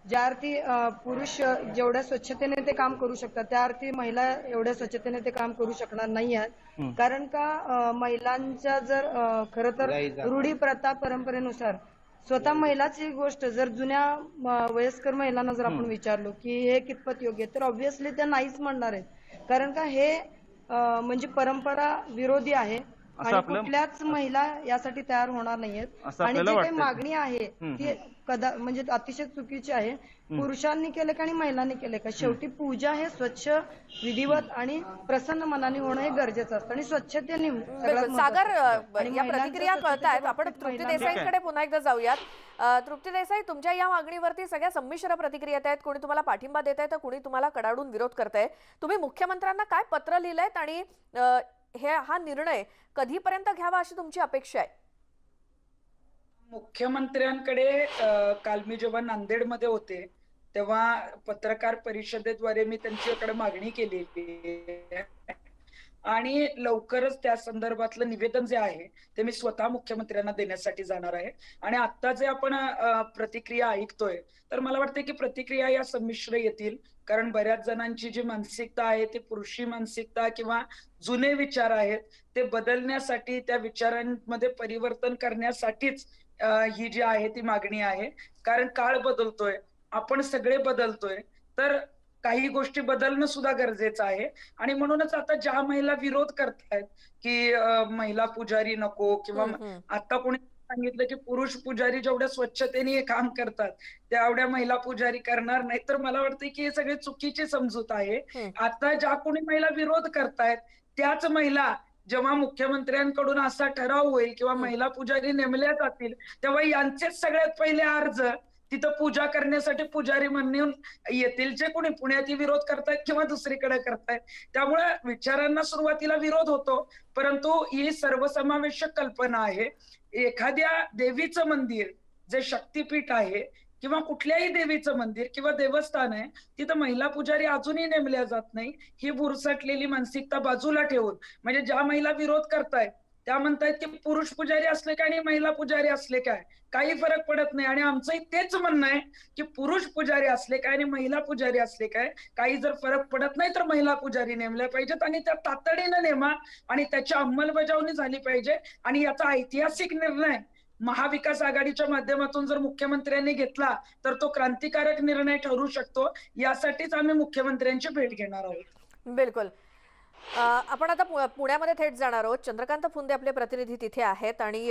ज्या अर्थी पुरुष जेवढ्या स्वच्छतेने ते काम करू शकतात त्या अर्थी महिला एवढ्या स्वच्छतेने ते काम करू शकणार नाही आहेत. कारण का महिलांच्या जर खरं तर रूढी प्रथा परंपरेनुसार स्वतः महिलाची गोष्ट जर जुन्या वयस्कर महिलांना जर आपण विचारलो की हे कितपत योग्य तर ऑब्व्हियसली त्या नाहीच म्हणणार आहेत. कारण का हे म्हणजे परंपरा विरोधी आहे आणि कुठल्याच महिला यासाठी तयार होणार नाहीयेत. आणि जी काही मागणी आहे ती म्हणजे अतिशय चुकीची आहे. पुरुषांनी केले का आणि महिलांनी केले का, शेवटी पूजा हे स्वच्छ, विधिवत आणि प्रसन्न मनाने होणं हे गरजेचं असतं आणि स्वच्छतेने. सागर, या प्रतिक्रिया कळतायत. आपण तृप्ती देसाईंकडे पुन्हा एकदा जाऊयात. तृप्ती देसाई, तुमच्या या मागणीवरती सगळ्या संमिश्र प्रतिक्रिया आहेत. कोणी तुम्हाला पाठिंबा देत आहे तर कोणी तुम्हाला कडाडून विरोध करताय. तुम्ही मुख्यमंत्र्यांना काय पत्र लिहिलंयत आणि हा निर्णय कधीपर्यंत घ्यावा अशी तुमची अपेक्षा आहे? मुख्यमंत्र्यांकडे काल मी जेव्हा नांदेडमध्ये होते तेव्हा पत्रकार परिषदेद्वारे मी त्यांच्याकडे मागणी केली आणि लवकरच त्या संदर्भातलं निवेदन जे आहे ते मी स्वतः मुख्यमंत्र्यांना देण्यासाठी जाणार आहे. आणि आता जे आपण प्रतिक्रिया ऐकतोय तर मला वाटतं की प्रतिक्रिया या संमिश्र येतील. कारण बऱ्याच जणांची जी मानसिकता आहे ती पुरुषी मानसिकता किंवा जुने विचार आहेत ते बदलण्यासाठी, त्या विचारांमध्ये परिवर्तन करण्यासाठीच ही जी आहे ती मागणी आहे. कारण काळ बदलतोय, आपण सगळे बदलतोय, तर काही गोष्टी बदलणं सुद्धा गरजेचं आहे. आणि म्हणूनच आता ज्या महिला विरोध करतायत की महिला पुजारी नको किंवा आता कोणी सांगितलं की पुरुष पुजारी जेवढ्या स्वच्छतेने हे काम करतात तेवढ्या महिला पुजारी करणार नाही, तर मला वाटतं की हे सगळे चुकीची समजूत आहे. आता ज्या कोणी महिला विरोध करतायत त्याच महिला जेव्हा मुख्यमंत्र्यांकडून असा ठराव होईल किंवा महिला पुजारी नेमल्या जातील तेव्हा यांचेच सगळ्यात पहिले अर्ज तिथं पूजा करण्यासाठी पुजारी म्हणून येतील, जे कोणी पुण्यात विरोध करतायत किंवा दुसरीकडे करतायत. त्यामुळे विचारांना सुरुवातीला विरोध होतो, परंतु ही सर्वसमावेशक कल्पना आहे. एखाद्या देवीचं मंदिर जे शक्तीपीठ आहे किंवा कुठल्याही देवीचं मंदिर किंवा देवस्थान आहे तिथं महिला पुजारी अजूनही नेमल्या जात नाही, ही बुरसटलेली मानसिकता बाजूला ठेवून, म्हणजे ज्या महिला विरोध करतायत त्या म्हणतायत की पुरुष पुजारी असले काय आणि महिला पुजारी असले काय काही फरक पडत नाही. आणि आमचंही तेच म्हणणं आहे की पुरुष पुजारी असले काय आणि महिला पुजारी असले काय काही जर फरक पडत नाही तर महिला पुजारी नेमल्या पाहिजेत आणि त्या तातडीनं नेमा आणि त्याची अंमलबजावणी झाली पाहिजे. आणि याचा ऐतिहासिक निर्णय महाविकास आघाडीच्या माध्यमातून जर मुख्यमंत्र्यांनी घेतला तर तो क्रांतिकारक निर्णय ठरू शकतो. यासाठीच आम्ही मुख्यमंत्र्यांची भेट घेणार आहोत. बिलकुल. आपण आता पुण्यामध्ये थेट जाणार आहोत. चंद्रकांत फुंदे आपले प्रतिनिधी तिथे आहेत आणि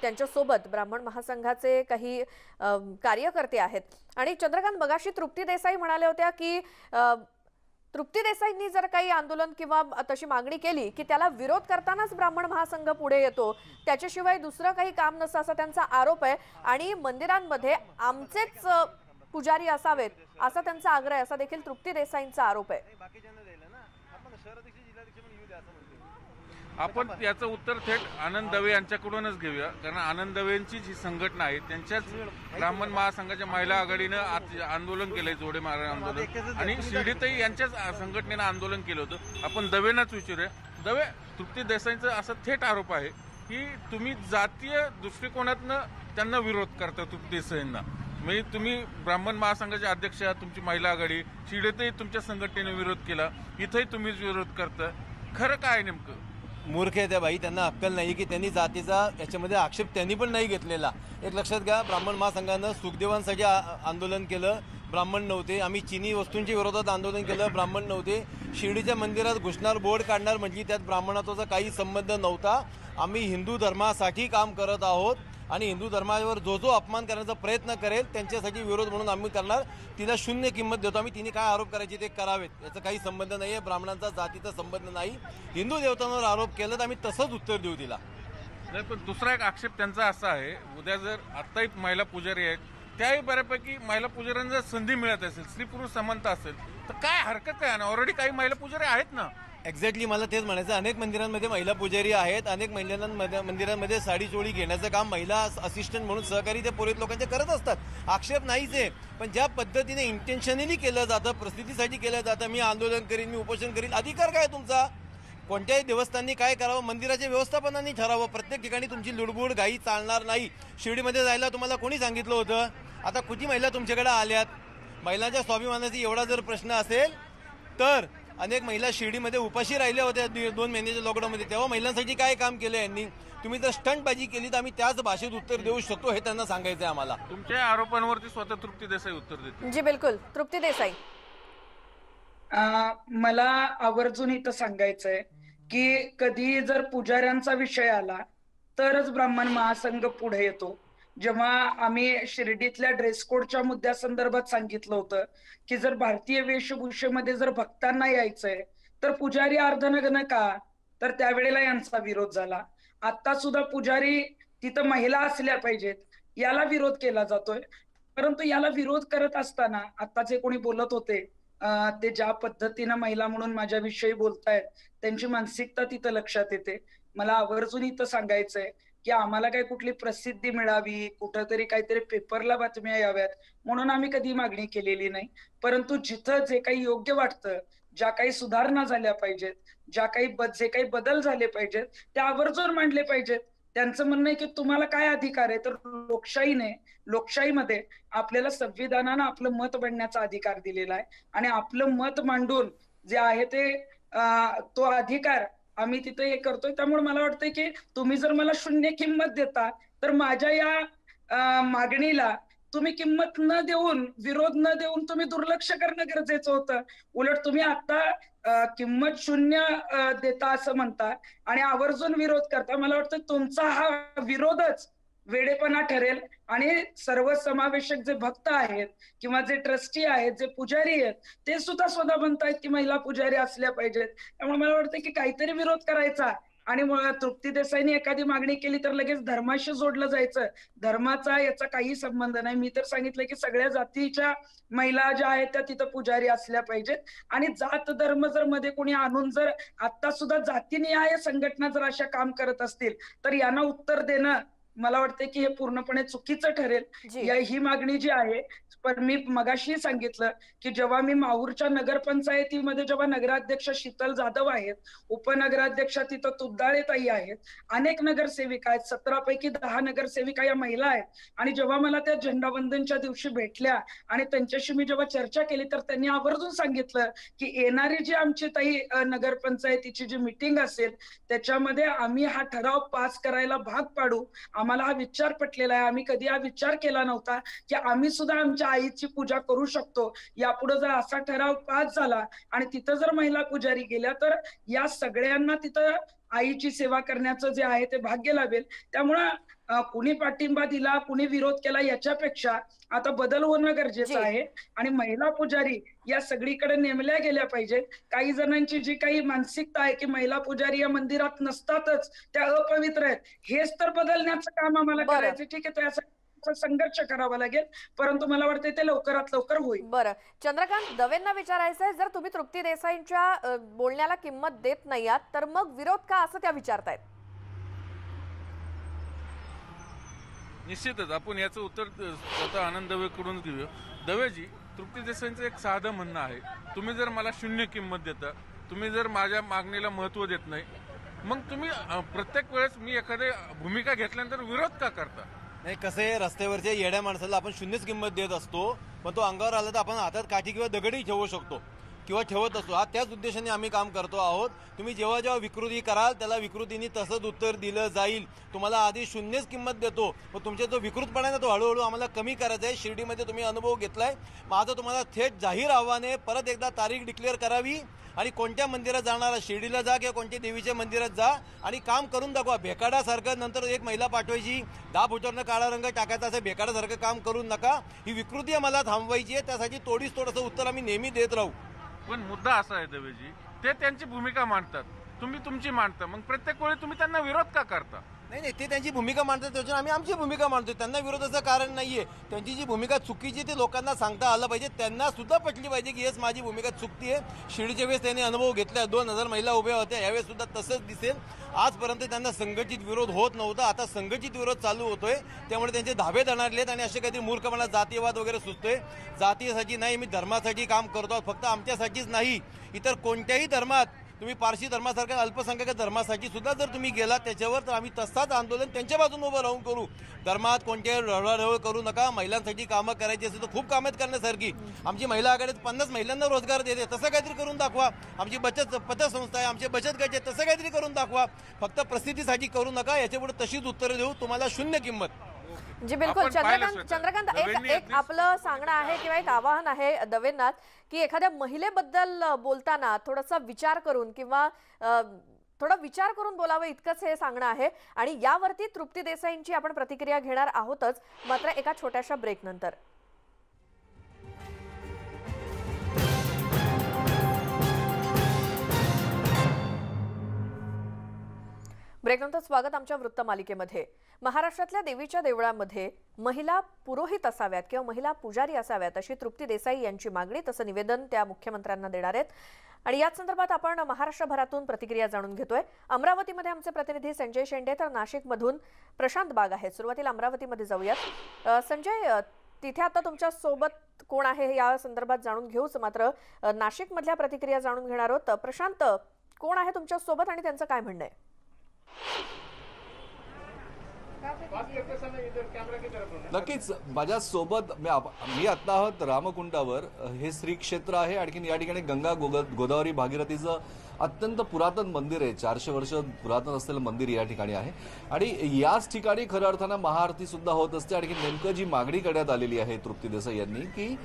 त्यांच्यासोबत ब्राह्मण महासंघाचे काही कार्यकर्ते आहेत. आणि चंद्रकांत, मगाशी तृप्ती देसाई म्हणाल्या होत्या की तृप्ती देसाईंनी जर काही आंदोलन किंवा तशी मागणी केली की त्याला विरोध करतानाच ब्राह्मण महासंघ पुढे येतो, त्याच्याशिवाय दुसरं काही काम नसतं असा त्यांचा आरोप आहे. आणि मंदिरांमध्ये आमचेच पुजारी असावेत असा त्यांचा आग्रह आहे, असा देखील तृप्ती देसाईंचा आरोप आहे. आपण याचं उत्तर थेट आनंद दवे यांच्याकडूनच घेऊया. कारण आनंद दवेंची जी संघटना आहे त्यांच्याच ब्राह्मण महासंघाच्या महिला आघाडीनं आंदोलन केलंय, जोडे मारा आंदोलन, आणि शिर्डीतही यांच्याच संघटनेनं आंदोलन केलं होतं. आपण दवेंनाच विचारूया. दवे, तृप्ती देसाईंचा असा थेट आरोप आहे की तुम्ही जातीय दृष्टिकोनातनं त्यांना विरोध करता. तृप्ती देसाईंना म्हणजे तुम्ही ब्राह्मण महासंघाचे अध्यक्ष आहात, तुमची महिला आघाडी, शिर्डीतही तुमच्या संघटनेने विरोध केला, इथंही तुम्हीच विरोध करता. खरं काय नेमकं? मूर्ख आहे त्या बाई, त्यांना अक्कल नाही की त्यांनी जातीचा याच्यामध्ये आक्षेप त्यांनी पण नाही घेतलेला. एक लक्षात घ्या, ब्राह्मण महासंघानं सुखदेवांसाठी आंदोलन केलं, ब्राह्मण नव्हते. आम्ही चिनी वस्तूंच्या विरोधात आंदोलन केलं, ब्राह्मण नव्हते. शिर्डीच्या मंदिरात घुसणार, बोर्ड काढणार म्हणजे त्यात ब्राह्मणाचा काही संबंध नव्हता. आम्ही हिंदू धर्मासाठी काम करत आहोत. आणि हिंदू धर्मावर जो जो अपमान करण्याचा प्रयत्न करेल त्यांच्यासाठी विरोध म्हणून आम्ही करणार. तिला शून्य किंमत देतो आम्ही. तिने काय आरोप करायचे ते करावेत, याचा काही संबंध नाही आहे. ब्राह्मणांचा जातीचा संबंध नाही. हिंदू देवतांवर आरोप केला तर आम्ही तसंच उत्तर देऊ तिला. नाही, पण दुसरा एक आक्षेप त्यांचा असा आहे, उद्या जर आत्ताही महिला पुजारी आहेत त्याही बऱ्यापैकी महिला पुजाऱ्यांना जर संधी मिळत असेल, स्त्री पुरुष समानता असेल तर काय हरकत आहे ना? ऑलरेडी काही महिला पुजारी आहेत ना. एक्झॅक्टली मला तेच म्हणायचं. अनेक मंदिरांमध्ये महिला पुजारी आहेत. अनेक मंदिरांमध्ये साडी चोळी घेण्याचं काम महिला असिस्टंट म्हणून सहकारी ते पुरोहित लोकांचे करत असतात. आक्षेप नाहीच आहे. पण ज्या पद्धतीने इंटेन्शनली केलं जातं, प्रसिद्धीसाठी केलं जातं, मी आंदोलन करीन, मी उपोषण करीन, अधिकार काय तुमचा? कोणत्याही देवस्थानी काय करावं, मंदिराच्या व्यवस्थापनाने ठरावं. प्रत्येक ठिकाणी तुमची लुडबुड घाई चालणार नाही. शिर्डीमध्ये जायला तुम्हाला कोणी सांगितलं होतं? आता किती महिला तुमच्याकडे आल्यात? महिलांच्या स्वाभिमानाचा एवढा जर प्रश्न असेल तर अनेक महिला शिर्डीमध्ये उपाशी राहिल्या होत्या 2 महिन्याच्या लॉकडाऊनमध्ये. तेव्हा महिलांसाठी काय काम केलं यांनी? तुम्ही जर स्टंटबाजी केली तर आम्ही त्याच भाषेत उत्तर देऊ शकतो, हे त्यांना सांगायचं आहे आम्हाला. तुमच्या आरोपांवरती स्वतः तृप्ती देसाई उत्तर देते. जी बिलकुल. तृप्ती देसाई, मला आवर्जून इथं सांगायचंय की कधी जर पुजाऱ्यांचा विषय आला तरच ब्राह्मण महासंघ पुढे येतो. जेव्हा आम्ही शिर्डीतल्या ड्रेस कोडच्या मुद्द्यासंदर्भात सांगितलं होतं की जर भारतीय वेशभूषेमध्ये जर भक्तांना यायचंय तर पुजारी अर्धनग्न का, तर त्यावेळेला यांचा विरोध झाला. आता सुद्धा पुजारी तिथं महिला असल्या पाहिजेत याला विरोध केला जातोय. परंतु याला विरोध करत असताना आता जे कोणी बोलत होते ते ज्या पद्धतीनं महिला म्हणून माझ्याविषयी बोलतायत त्यांची मानसिकता तिथं लक्षात येते. मला आवर्जून इथं सांगायचंय की आम्हाला काही कुठली प्रसिद्धी मिळावी, कुठंतरी काहीतरी पेपरला बातम्या याव्यात म्हणून आम्ही कधी मागणी केलेली नाही. परंतु जिथं जे काही योग्य वाटतं, ज्या काही सुधारणा झाल्या पाहिजेत, जे काही बदल झाले पाहिजेत ते आवर्जून मांडले पाहिजेत. त्यांचं म्हणणं आहे की तुम्हाला काय अधिकार आहे, तर लोकशाहीमध्ये आपल्याला संविधानानं आपलं मत मांडण्याचा अधिकार दिलेला आहे आणि आपलं मत मांडून जे आहे ते तो अधिकार आम्ही तिथे हे करतोय. त्यामुळे मला वाटतंय की तुम्ही जर मला शून्य किंमत देता तर माझ्या या मागणीला तुम्ही किंमत न देऊन, विरोध न देऊन तुम्ही दुर्लक्ष करणं गरजेचं होतं. उलट तुम्ही आता किंमत शून्य देता असं म्हणता आणि आवर्जून विरोध करता. मला वाटतं तुमचा हा विरोधच वेडेपणा ठरेल आणि सर्वसमावेशक जे भक्त आहेत किंवा जे ट्रस्टी आहेत, जे पुजारी आहेत, ते सुद्धा स्वतः म्हणतायत की महिला पुजारी असल्या पाहिजेत. त्यामुळे मला वाटतं की काहीतरी विरोध करायचा आणि तृप्ती देसाईंनी एखादी मागणी केली तर लगेच धर्माशी जोडलं जायचं. धर्माचा याचा काही संबंध नाही. मी तर सांगितलं की सगळ्या जातीच्या महिला ज्या आहेत त्या तिथं पुजारी असल्या पाहिजेत आणि जात धर्म जर मध्ये कोणी आणून जर आता सुद्धा जातीनिहाय संघटना जर अशा काम करत असतील तर यांना उत्तर देणं मला वाटतं की हे पूर्णपणे चुकीचं ठरेल. ही मागणी जी आहे, पण मी मगाशी सांगितलं की जेव्हा मी माहूरच्या नगरपंचायतीमध्ये जेव्हा नगराध्यक्ष शीतल जाधव आहेत, उपनगराध्यक्षा तिथं तुबदाळे ताई आहेत, अनेक नगरसेविका आहेत, 17 पैकी 10 नगरसेविका या महिला आहेत आणि जेव्हा मला त्या झेंडावंदनच्या दिवशी भेटल्या आणि त्यांच्याशी मी जेव्हा चर्चा केली तर त्यांनी आवर्जून सांगितलं की येणारी जी आमची ताई नगरपंचायतीची जी मीटिंग असेल त्याच्यामध्ये आम्ही हा ठराव पास करायला भाग पाडू. आम्हाला हा विचार पटलेला आहे. आम्ही कधी हा विचार केला नव्हता की आम्ही सुद्धा आमच्या आईची पूजा करू शकतो. यापुढे जर असा ठराव पास झाला आणि तिथं जर महिला पुजारी गेल्या तर या सगळ्यांना तिथं आईची सेवा करण्याचं जे आहे ते भाग्य लाभेल. त्यामुळं कुणी पाठिंबा दिला, कुणी विरोध केला याच्यापेक्षा आता बदल होणं गरजेचं आहे आणि महिला पुजारी या सगळीकडे नेमल्या गेल्या पाहिजेत. काही जणांची जी काही मानसिकता आहे की महिला पुजारी या मंदिरात नसतातच, त्या अपवित्र आहेत, हेच तर बदलण्याचं काम आम्हाला करायचं. ठीक आहे, त्यासाठी संघर्ष करावा लागेल, परंतु मला वाटतं ते लवकरात लवकर होईल. बरं, चंद्रकांत दवेंना विचारायचंय, जर तुम्ही तृप्ती देसाईंच्या बोलण्याला किंमत देत नाही आहात तर मग विरोध का, असं त्या विचारतायत. निश्चितच आपण याचं उत्तर स्वतः आनंद दवेकडून घेऊया. दवेजी, तृप्ती देसाईंचं एक साधं म्हणणं आहे, तुम्ही जर मला शून्य किंमत देता, तुम्ही जर माझ्या मागणीला महत्व देत नाही, मग तुम्ही प्रत्येक वेळेस मी एखादी भूमिका घेतल्यानंतर विरोध का करता? नाही, कसं आहे, रस्त्यावरच्या येड्या माणसाला आपण शून्यच किंमत देत असतो, पण तो अंगावर आला तर आपण हातात काठी किंवा दगडही ठेवू शकतो. किंवा ठेवत असतो, हा त्याच उद्देशाने आम्ही काम करतो आहोत. तुम्ही जेव्हा जेव्हा विकृती कराल त्याला विकृतीने तसंच उत्तर दिलं जाईल. तुम्हाला आधी शून्यच किंमत देतो, पण तुमचा जो विकृतपणा आहे तो हळूहळू आम्हाला कमी करायचा आहे. शिर्डीमध्ये तुम्ही अनुभव घेतलाय. माझं तुम्हाला थेट जाहीर आव्हान आहे, परत एकदा तारीख डिक्लेअर करावी आणि कोणत्या मंदिरात जाणार, शिर्डीला जा किंवा कोणत्या देवीच्या मंदिरात जा आणि काम करून दाखवा. भेकाडासारखं नंतर एक महिला पाठवायची, 10 फुटांना काळा रंग टाकायचा, असं भेकाडासारखं काम करू नका. ही विकृती आम्हाला थांबवायची आहे, त्यासाठी तोडीस तोड उत्तर आम्ही नेहमी देत राहू. पण मुद्दा असा आहे देवेजी, ते त्यांची भूमिका मांडतात, तुम्ही तुमची मांडता, मग प्रत्येक वेळी तुम्ही त्यांना विरोध का करता? नाही, ते त्यांची भूमिका मांडतात, त्याच्यावर आम्ही आमची भूमिका मांडतो. त्यांना विरोधाचं कारण नाहीये. त्यांची जी भूमिका चुकीची ते लोकांना सांगता आलं पाहिजे, त्यांना सुद्धा पटली पाहिजे की हेच माझी भूमिका चुकती आहे. शिर्डीच्या वेळेस त्यांनी अनुभव घेतला, 2000 महिला उभ्या होत्या, यावेळेस सुद्धा तसंच दिसेल. आजपर्यंत त्यांना संघटित विरोध होत नव्हता, आता संघटित विरोध चालू होतोय. त्यामुळे त्यांचे धाबे दणारलेत आणि असे काहीतरी मूर्खपणा जातीयवाद वगैरे सुचतोय. जातीसाठी नाही, मी धर्मासाठी काम करतो. फक्त आमच्यासाठीच नाही, इतर कोणत्याही धर्मात, तुम्ही पारशी धर्मासारख्या अल्पसंख्याक धर्मासाठी सुद्धा जर तुम्ही गेलात त्याच्यावर, तर आम्ही तसाच आंदोलन त्यांच्या बाजून उभं राहून करू. धर्मात कोणत्याही रळाढळ करू नका. महिलांसाठी कामं करायची असेल तर खूप कामं करण्यासारखी. आमची महिला आघाडीत 50 महिलांना रोजगार देते, तसं काहीतरी करून दाखवा. आमची बचत पतसंस्था आहे, आमचे बचत गट आहे, तसं काहीतरी करून दाखवा. फक्त प्रसिद्धीसाठी करू नका. याच्यापुढे तशीच उत्तरं देऊ, तुम्हाला शून्य किंमत. जी बिलकुल. चंद्रकांत, एक आपलं सांगणं आहे किंवा एक आवाहन आहे दवेंना की एखाद्या महिलेबद्दल बोलताना थोडासा विचार करून किंवा थोडा विचार करून बोलावं, इतकंच हे सांगणं आहे. आणि यावरती तृप्ती देसाईंची आपण प्रतिक्रिया घेणार आहोतच, मात्र एका छोट्याशा ब्रेक नंतर. ब्रेकनंतर स्वागत आमच्या वृत्तमालिकेमध्ये. महाराष्ट्रातल्या देवीच्या देवळामध्ये महिला पुरोहित असाव्यात किंवा महिला पुजारी असाव्यात अशी तृप्ती देसाई यांची मागणी, तसं निवेदन त्या मुख्यमंत्र्यांना देणार आहेत. आणि याच संदर्भात आपण महाराष्ट्रभरातून प्रतिक्रिया जाणून घेतोय. अमरावतीमध्ये आमचे प्रतिनिधी संजय शेंडे तर नाशिकमधून प्रशांत बाग आहेत. सुरुवातीला अमरावतीमध्ये जाऊयात. संजय, तिथे आता तुमच्या सोबत कोण आहे या संदर्भात जाणून घेऊच, मात्र नाशिकमधल्या प्रतिक्रिया जाणून घेणार आहोत. प्रशांत, कोण आहे तुमच्या सोबत आणि त्यांचं काय म्हणणं आहे? नक्कीच माझ्या सोबत मी आता आहोत रामकुंडावर. हे श्री क्षेत्र आहे. आणखीन या ठिकाणी गंगा गोदावरी भागीरथीचं अत्यंत पुरातन मंदिर आहे. 400 वर्ष पुरातन असलेलं मंदिर या ठिकाणी आहे. आणि याच ठिकाणी खऱ्या अर्थानं महाआरती सुद्धा होत असते. आणखी नेमकं जी मागणी करण्यात आलेली आहे तृप्ती देसाई यांनी की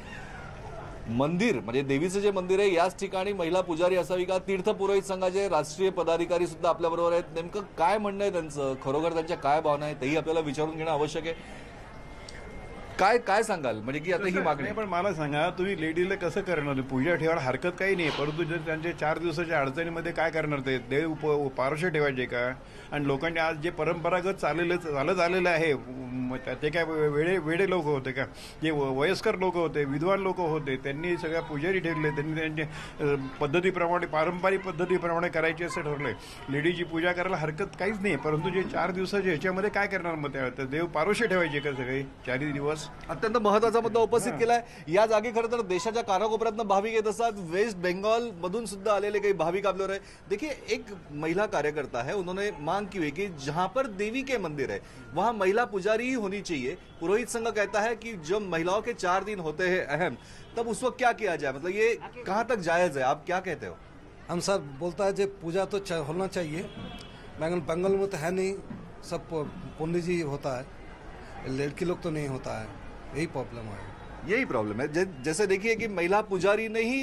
मंदिर म्हणजे देवीचं जे मंदिर आहे याच ठिकाणी महिला पुजारी असावी का. तीर्थ पुरोहित संघाचे राष्ट्रीय पदाधिकारी सुद्धा आपल्याबरोबर आहेत. नेमकं काय म्हणणं आहे त्यांचं, खरोखर त्यांच्या काय भावना आहे तेही आपल्याला विचारून घेणं आवश्यक आहे. काय सांगाल म्हणजे की आता ही मागणी? पण मला सांगा, तुम्ही लेडीला कसं करणार? पूजा ठेवायला हरकत काही नाही, परंतु जर त्यांच्या 4 दिवसाच्या अडचणीमध्ये काय करणार? ते देव पारोशे ठेवायचे का? आणि लोकांनी आज जे परंपरागत चालत आलेलं आहे ते काय वेडे लोक होते का? जे वयस्कर लोक होते, विद्वान लोक होते, त्यांनी सगळ्या पुजारी ठेवले. त्यांनी त्यांच्या पद्धतीप्रमाणे, पारंपरिक पद्धतीप्रमाणे करायचे असं ठरलंय. लेडीची पूजा करायला हरकत काहीच नाही, परंतु जे 4 दिवसाचे ह्याच्यामध्ये काय करणार? मग त्या देव पारोशे ठेवायचे का सगळे 4 दिवस? अत्यंत महत्वाचा मुद्दा उपस्थित केलाय. या जागी खरं तर देशाच्या कानाकोपऱ्यातनं भाविक येत असतात. वेस्ट बंगाल मधून सुद्धा आलेले काही भाविक आपल्यावर है. देखिए, एक महिला कार्यकर्ता है, उन्होंने मांग की हुई कि जहां पर देवी के मंदिर है वहां महिला पुजारी ही होनी चाहिए. पुरोहित संघ कहता है कि जब महिलाओं के 4 दिन होते हैं अहम, तब उस वक्त क्या किया जाए? मतलब ये कहां तक जायज है? आप क्या कहते हो? हम सर बोलता है जो पूजा तो होना चाहिए, बंगाल में तो है नहीं, सब पंडित जी होता है, लड़की लोग तो नहीं होता है. यही प्रॉब्लम है. यही प्रॉब्लम है. जैसे देखिए कि महिला पुजारी ने ही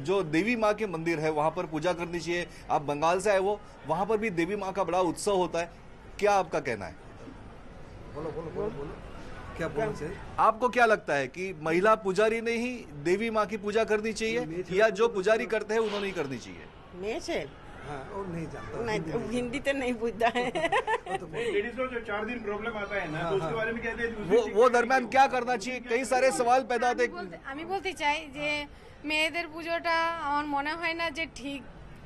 जो देवी माँ के मंदिर है वहां पर पूजा करनी चाहिए. आप बंगाल से आए हो, वहां पर भी देवी माँ का बड़ा उत्सव होता है. क्या आपका कहना है? बोलो बोलो बोलो बोलो क्या बोलना चाहिए? आपको क्या लगता है कि महिला पुजारी ने ही देवी माँ की पूजा करनी चाहिए या जो पुजारी करते हैं उन्होंने ही करनी चाहिए? और नहीं जानता, नहीं हिंदी तो नहीं बुझता है. लेडीज को जो 4 दिन प्रॉब्लम आता है ना, तो उसके बारे में कहते हैं वो दरम्यान क्या करना चाहिए? कई सारे सवाल पैदा होते. আমি বলতে চাই যে মেয়েদের পুজোটা আমার মনে হয় না যে ঠিক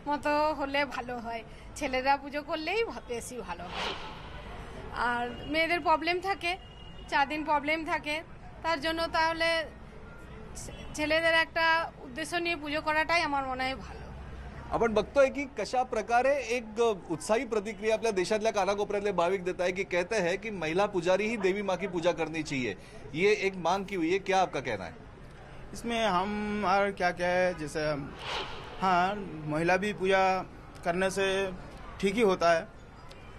মতো হলে ভালো হয়. ছেলেরা পুজো করলেই বেশি ভালো হয়. আর মেয়েদের প্রবলেম থাকে, 4 দিন প্রবলেম থাকে, তার জন্য তাহলে ছেলেদের একটা উদ্দেশ্য নিয়ে পুজো করাটাই আমার মনে হয় ভালো. आपण बघतोय की कशा प्रकारे एक उत्साही प्रतिक्रिया आपल्या देशातल्या कानाकोपऱ्यातले भाविक देत आहे की कहते हैं कि महिला पुजारी ही देवी माँ की पूजा करनी चाहिए. ये एक मांग की हुई है. क्या आपका कहना है? इसमें हम और क्या क्या है, जैसे हाँ महिला भी पूजा करने से ठीक ही होता है।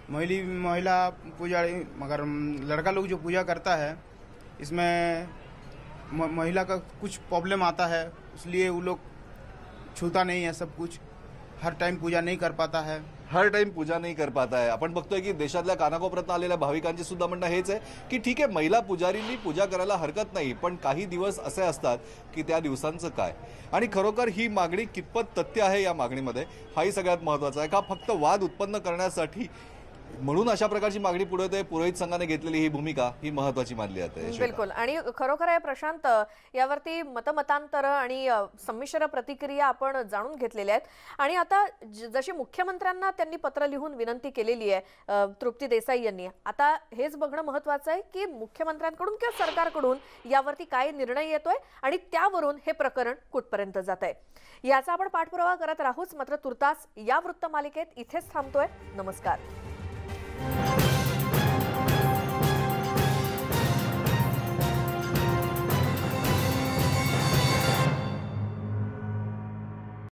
महिला पूजा, मगर लड़का लोग जो पूजा करता है इसमें महिला का कुछ प्रॉब्लम आता है, इसलिए वो लोग छूता नहीं है सब कुछ, हर टाइम पूजा नहीं कर पाता है। हर टाइम पूजा नाही कर पात आहे। आपण बघतोय की देशातल्या कानाकोपऱ्यात आलेल्या भाविकांची सुद्धा म्हणणं हेच आहे की ठीक आहे, महिला पुजारींनी पूजा करायला हरकत नाही, पण काही दिवस असे असतात की त्या दिवसांचं काय, आणि खरोखर ही मागणी कितपत तथ्य आहे या मागणीमध्ये हाही सगळ्यात महत्त्वाचा आहे का फक्त वाद उत्पन्न करण्यासाठी म्हणून अशा प्रकारची मागणी पुढे येते। पुरोहित संघाने घेतलेली ही भूमिका ही महत्त्वाची मानली जाते। बिलकुल, आणि खरोखर आहे प्रशांत, यावरती मतमतांतर आणि संमिश्र प्रतिक्रिया आपण जाणून घेतलेल्या आहेत। आणि आता जशी मुख्यमंत्र्यांना त्यांनी पत्र लिहून विनंती केलेली आहे तृप्ती देसाई यांनी, आता हेच बघणं महत्त्वाचं आहे की मुख्यमंत्र्यांकडून किंवा सरकारकडून यावरती काय निर्णय येतोय आणि त्यावरून हे प्रकरण कुठपर्यंत जात आहे याचा आपण पाठपुरावा करत राहूच। मात्र तुर्तास या वृत्तमालिकेत इथेच थांबतोय। नमस्कार।